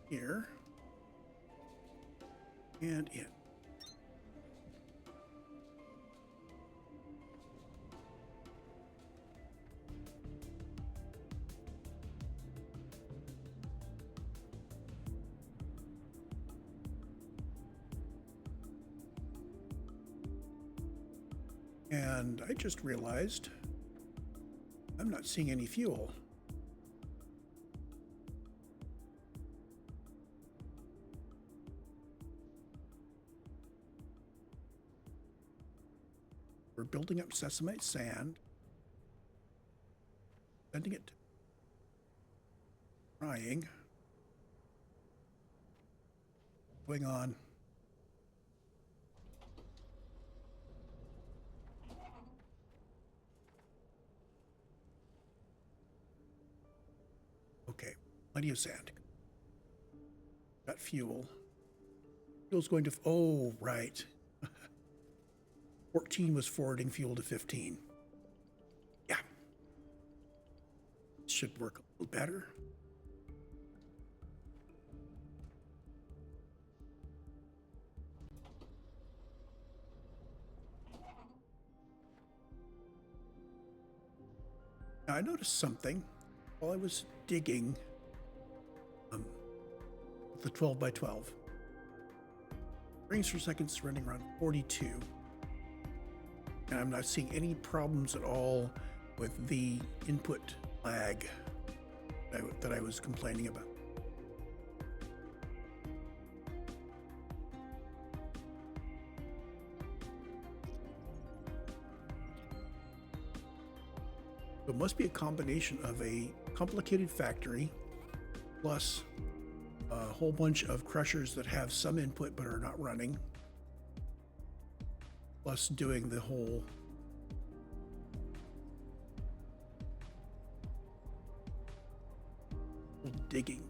here and in. And I just realized I'm not seeing any fuel. We're building up sesamite sand, sending it to drying. Going on. Okay, plenty of sand. Got fuel. Fuel's going to, oh, right. 14 was forwarding fuel to 15. Yeah. Should work a little better. Now, I noticed something while I was digging the 12 by 12. Frames per second is running around 42. And I'm not seeing any problems at all with the input lag that I was complaining about. So it must be a combination of a complicated factory plus a whole bunch of crushers that have some input but are not running, plus doing the whole digging.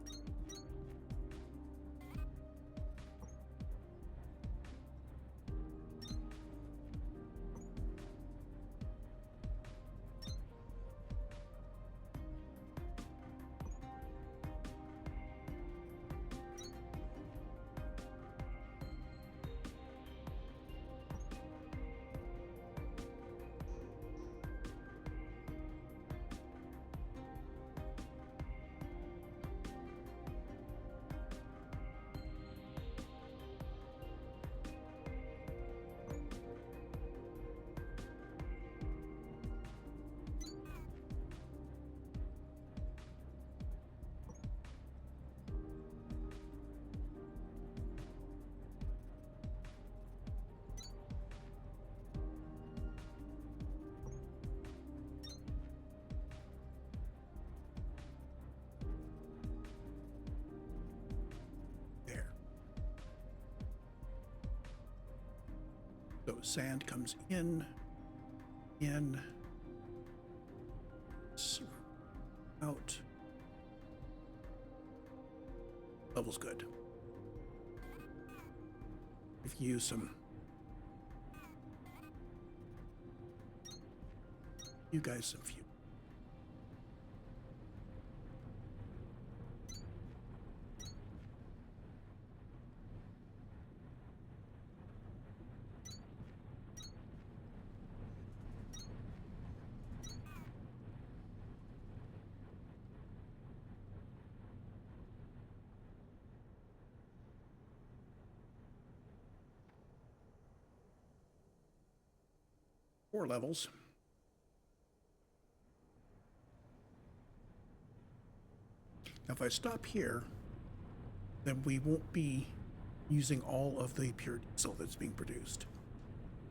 So sand comes in, out. Level's good. If you use some, you guys some fuel. Four levels. Now, if I stop here, then we won't be using all of the pure diesel that's being produced.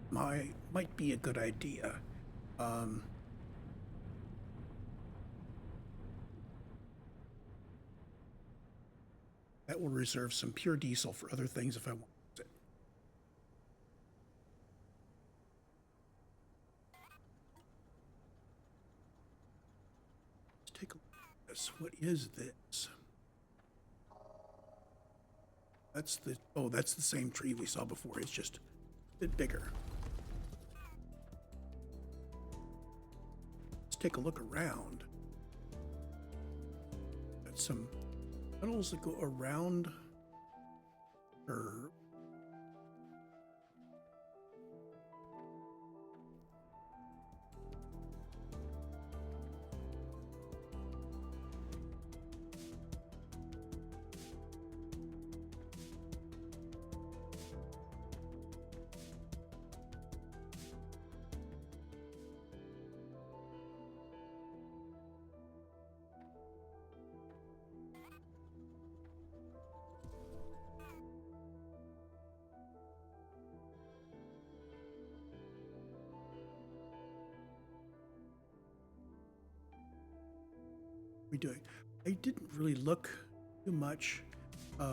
Might be a good idea. That will reserve some pure diesel for other things if I want it. Let's take a look at this. What is this? That's the same tree we saw before. It's just a bit bigger. Let's take a look around. Got some tunnels that go around, or we doing? I didn't really look too much. It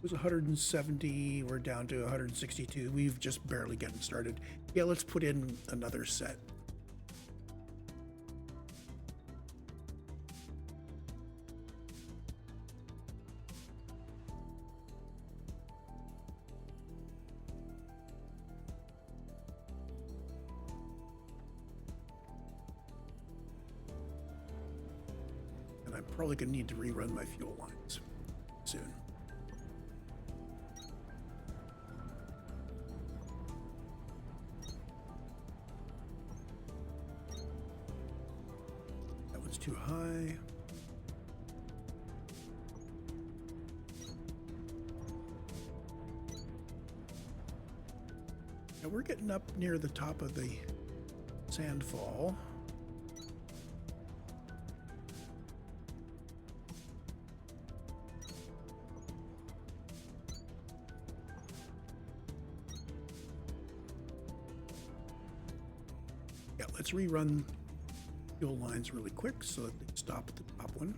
was 170. We're down to 162. We've just barely gotten started. Yeah, let's put in another set. And I'm probably going to need to rerun my fuel lines soon. That one's too high. Now we're getting up near the top of the sandfall. Yeah, let's rerun fuel lines really quick so that they stop at the top one.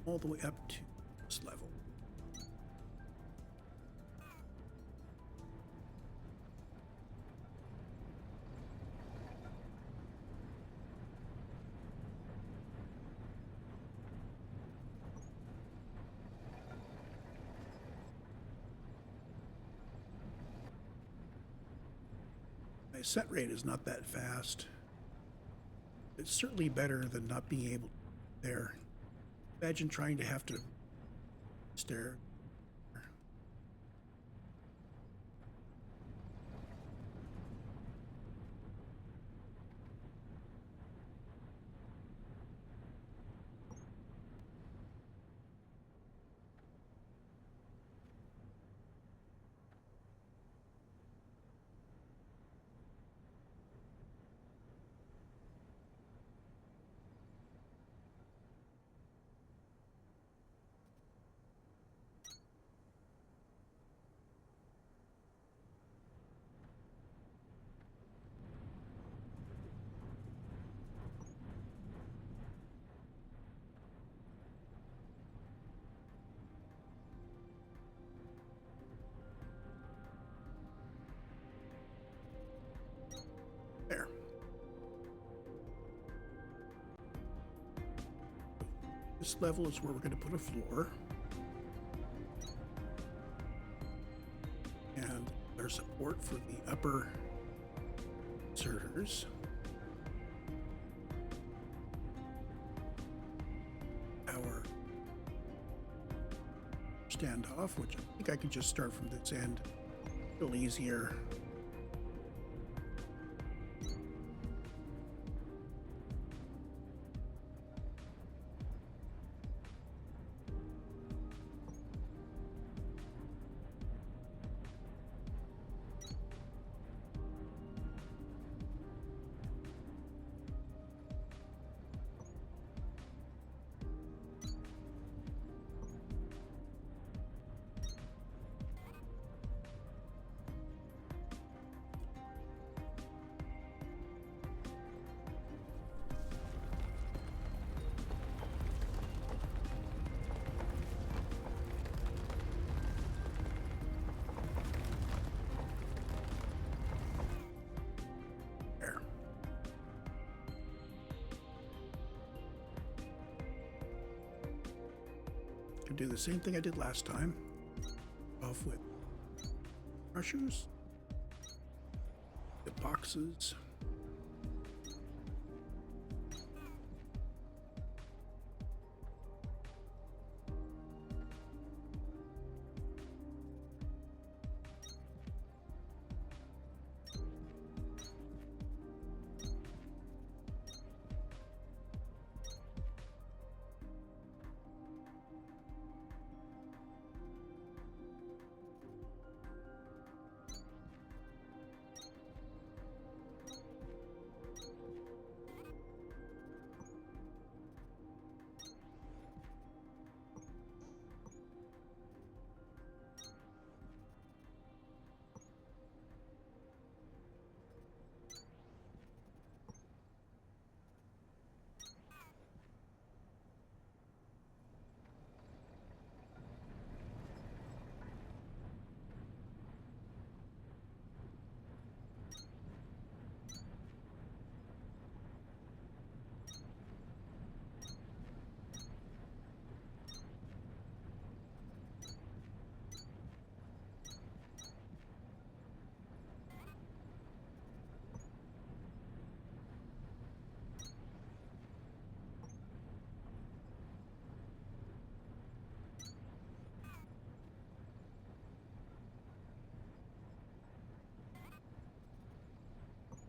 All the way up to this level. My set rate is not that fast. It's certainly better than not being able to there. Imagine trying to have to stare. There. This level is where we're going to put a floor. And there's support for the upper inserters. Our standoff, which I think I can just start from this end. A little easier. to do the same thing I did last time. Off with crushers, the boxes.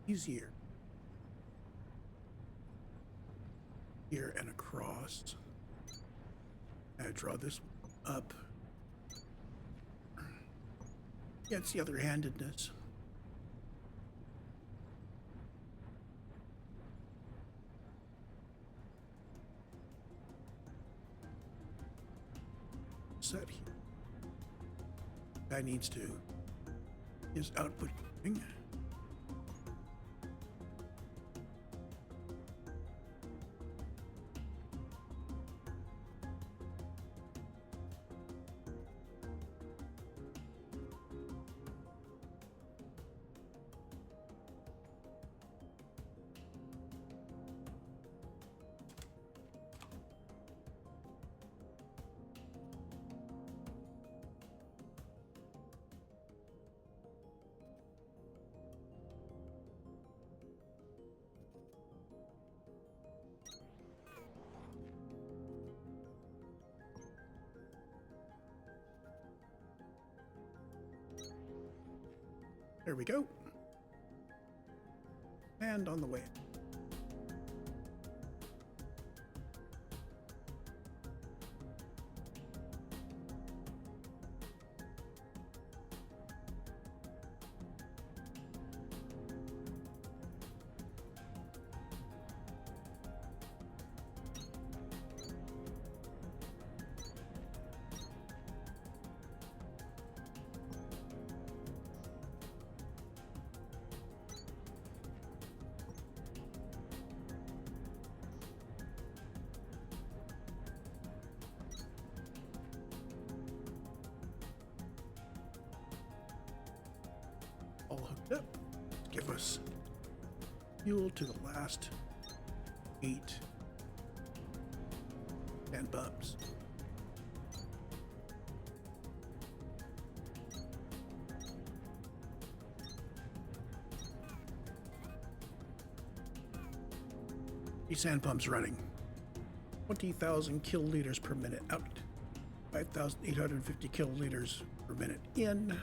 Easier. Here and across. I draw this up. Yeah, it's the other-handedness. Set here. Guy needs to his output thing. There we go. And on the way. All hooked up. Give us fuel to the last 8 sand bumps. These sand pumps running 20,000 kiloliters per minute out, 5,850 kiloliters per minute in.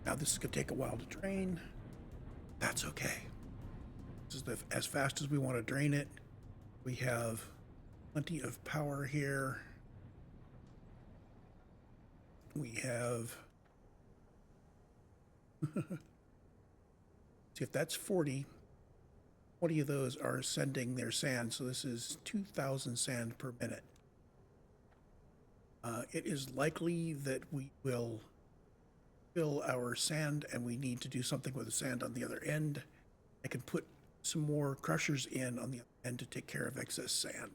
Now this is going to take a while to drain. That's okay. This is as fast as we want to drain it. We have plenty of power here. We have... See, if that's 40, 20 of those are sending their sand, so this is 2,000 sand per minute. It is likely that we will fill our sand and we need to do something with the sand on the other end. I can put some more crushers in on the other end to take care of excess sand.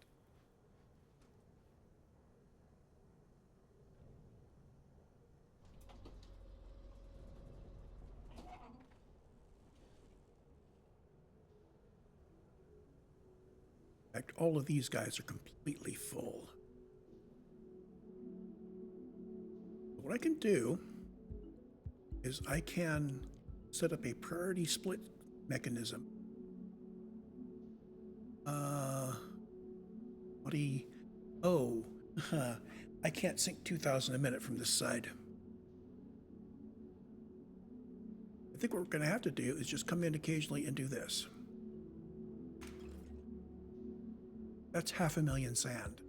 In fact, all of these guys are completely full. What I can do is I can set up a priority split mechanism. Oh, I can't sink 2,000 a minute from this side. I think what we're going to have to do is just come in occasionally and do this. That's 500,000 sand.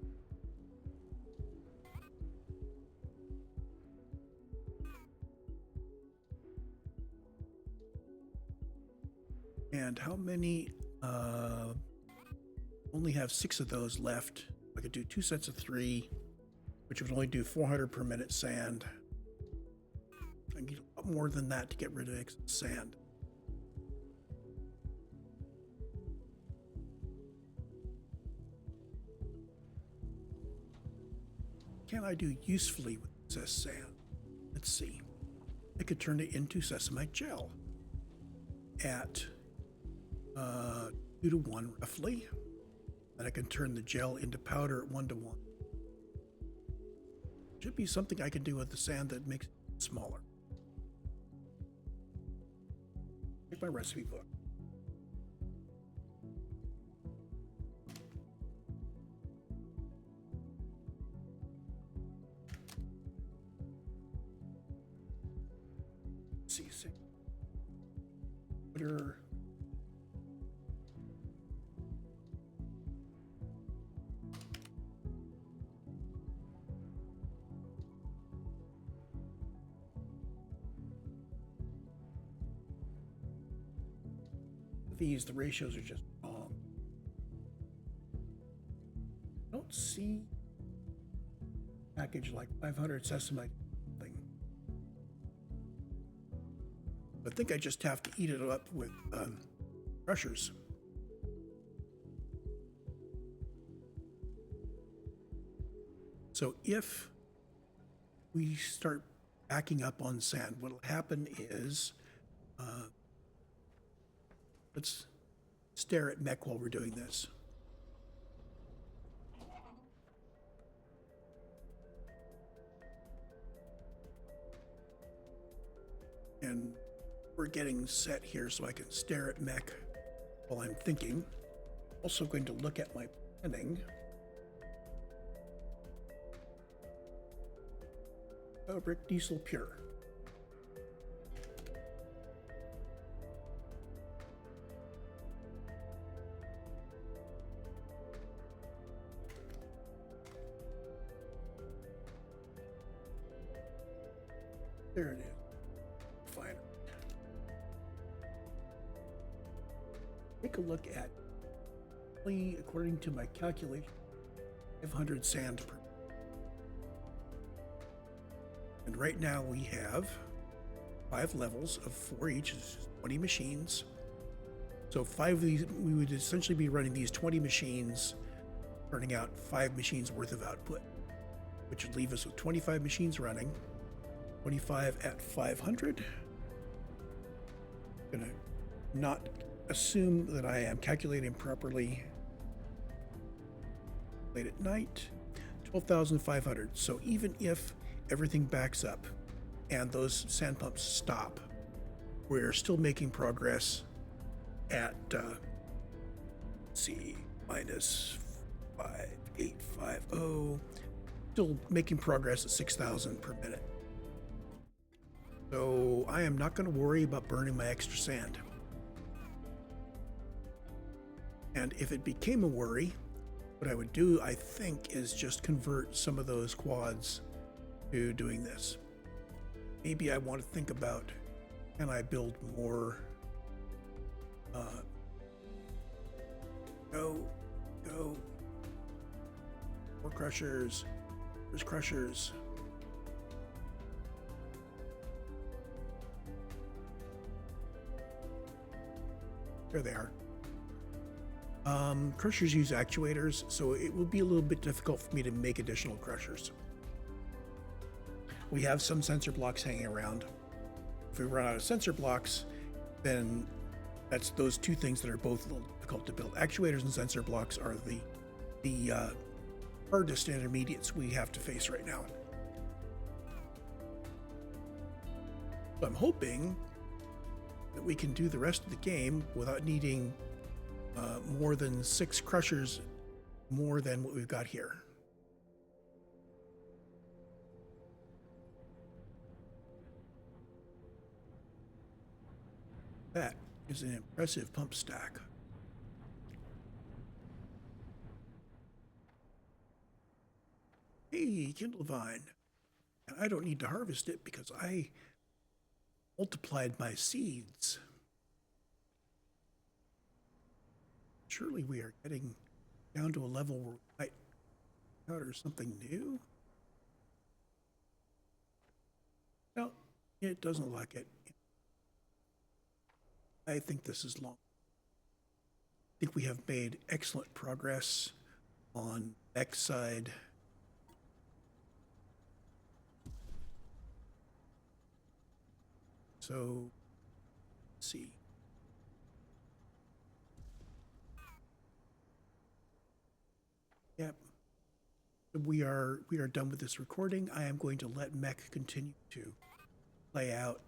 And how many? Only have 6 of those left. I could do 2 sets of 3, which would only do 400 per minute sand. I need a lot more than that to get rid of excess sand. Can I do usefully with excess sand? Let's see. I could turn it into sesamite gel at 2 to 1 roughly. And I can turn the gel into powder at 1 to 1. Should be something I can do with the sand that makes it smaller. Take my recipe book. Let's see. Powder. These, the ratios are just wrong. I don't see a package like 500 sesamite thing. I think I just have to eat it up with crushers. So if we start backing up on sand, what'll happen is let's stare at MECH while we're doing this. And we're getting set here so I can stare at MECH while I'm thinking. Also going to look at my planning. Oh, brick diesel pure. There it is. Fine. Take a look at, according to my calculation, 500 sand per. And right now we have 5 levels of 4 each, 20 machines. So 5 of these, we would essentially be running these 20 machines, turning out 5 machines worth of output, which would leave us with 25 machines running. 25 at 500. I'm gonna not assume that I am calculating properly. Late at night, 12,500. So even if everything backs up and those sand pumps stop, we're still making progress at, let's see, minus 5,850. Still making progress at 6,000 per minute. So I am not going to worry about burning my extra sand. And if it became a worry, what I would do, I think, is just convert some of those quads to doing this. Maybe I want to think about, can I build more, more crushers. There's crushers. There they are. Crushers use actuators, so it will be a little bit difficult for me to make additional crushers. We have some sensor blocks hanging around. If we run out of sensor blocks, then That's those two things that are both a little difficult to build. Actuators and sensor blocks are the hardest intermediates we have to face right now. So I'm hoping that we can do the rest of the game without needing more than 6 crushers more than what we've got here. That is an impressive pump stack. Hey, Kindle Vine. And I don't need to harvest it because I multiplied my seeds. Surely we are getting down to a level where we might encounter something new. No, it doesn't look like it. I think this is long. I think we have made excellent progress on MECH side. So, let's see. Yep. We are done with this recording. I am going to let MECH continue to play out,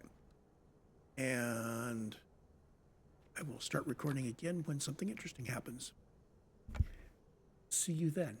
and I will start recording again when something interesting happens. See you then.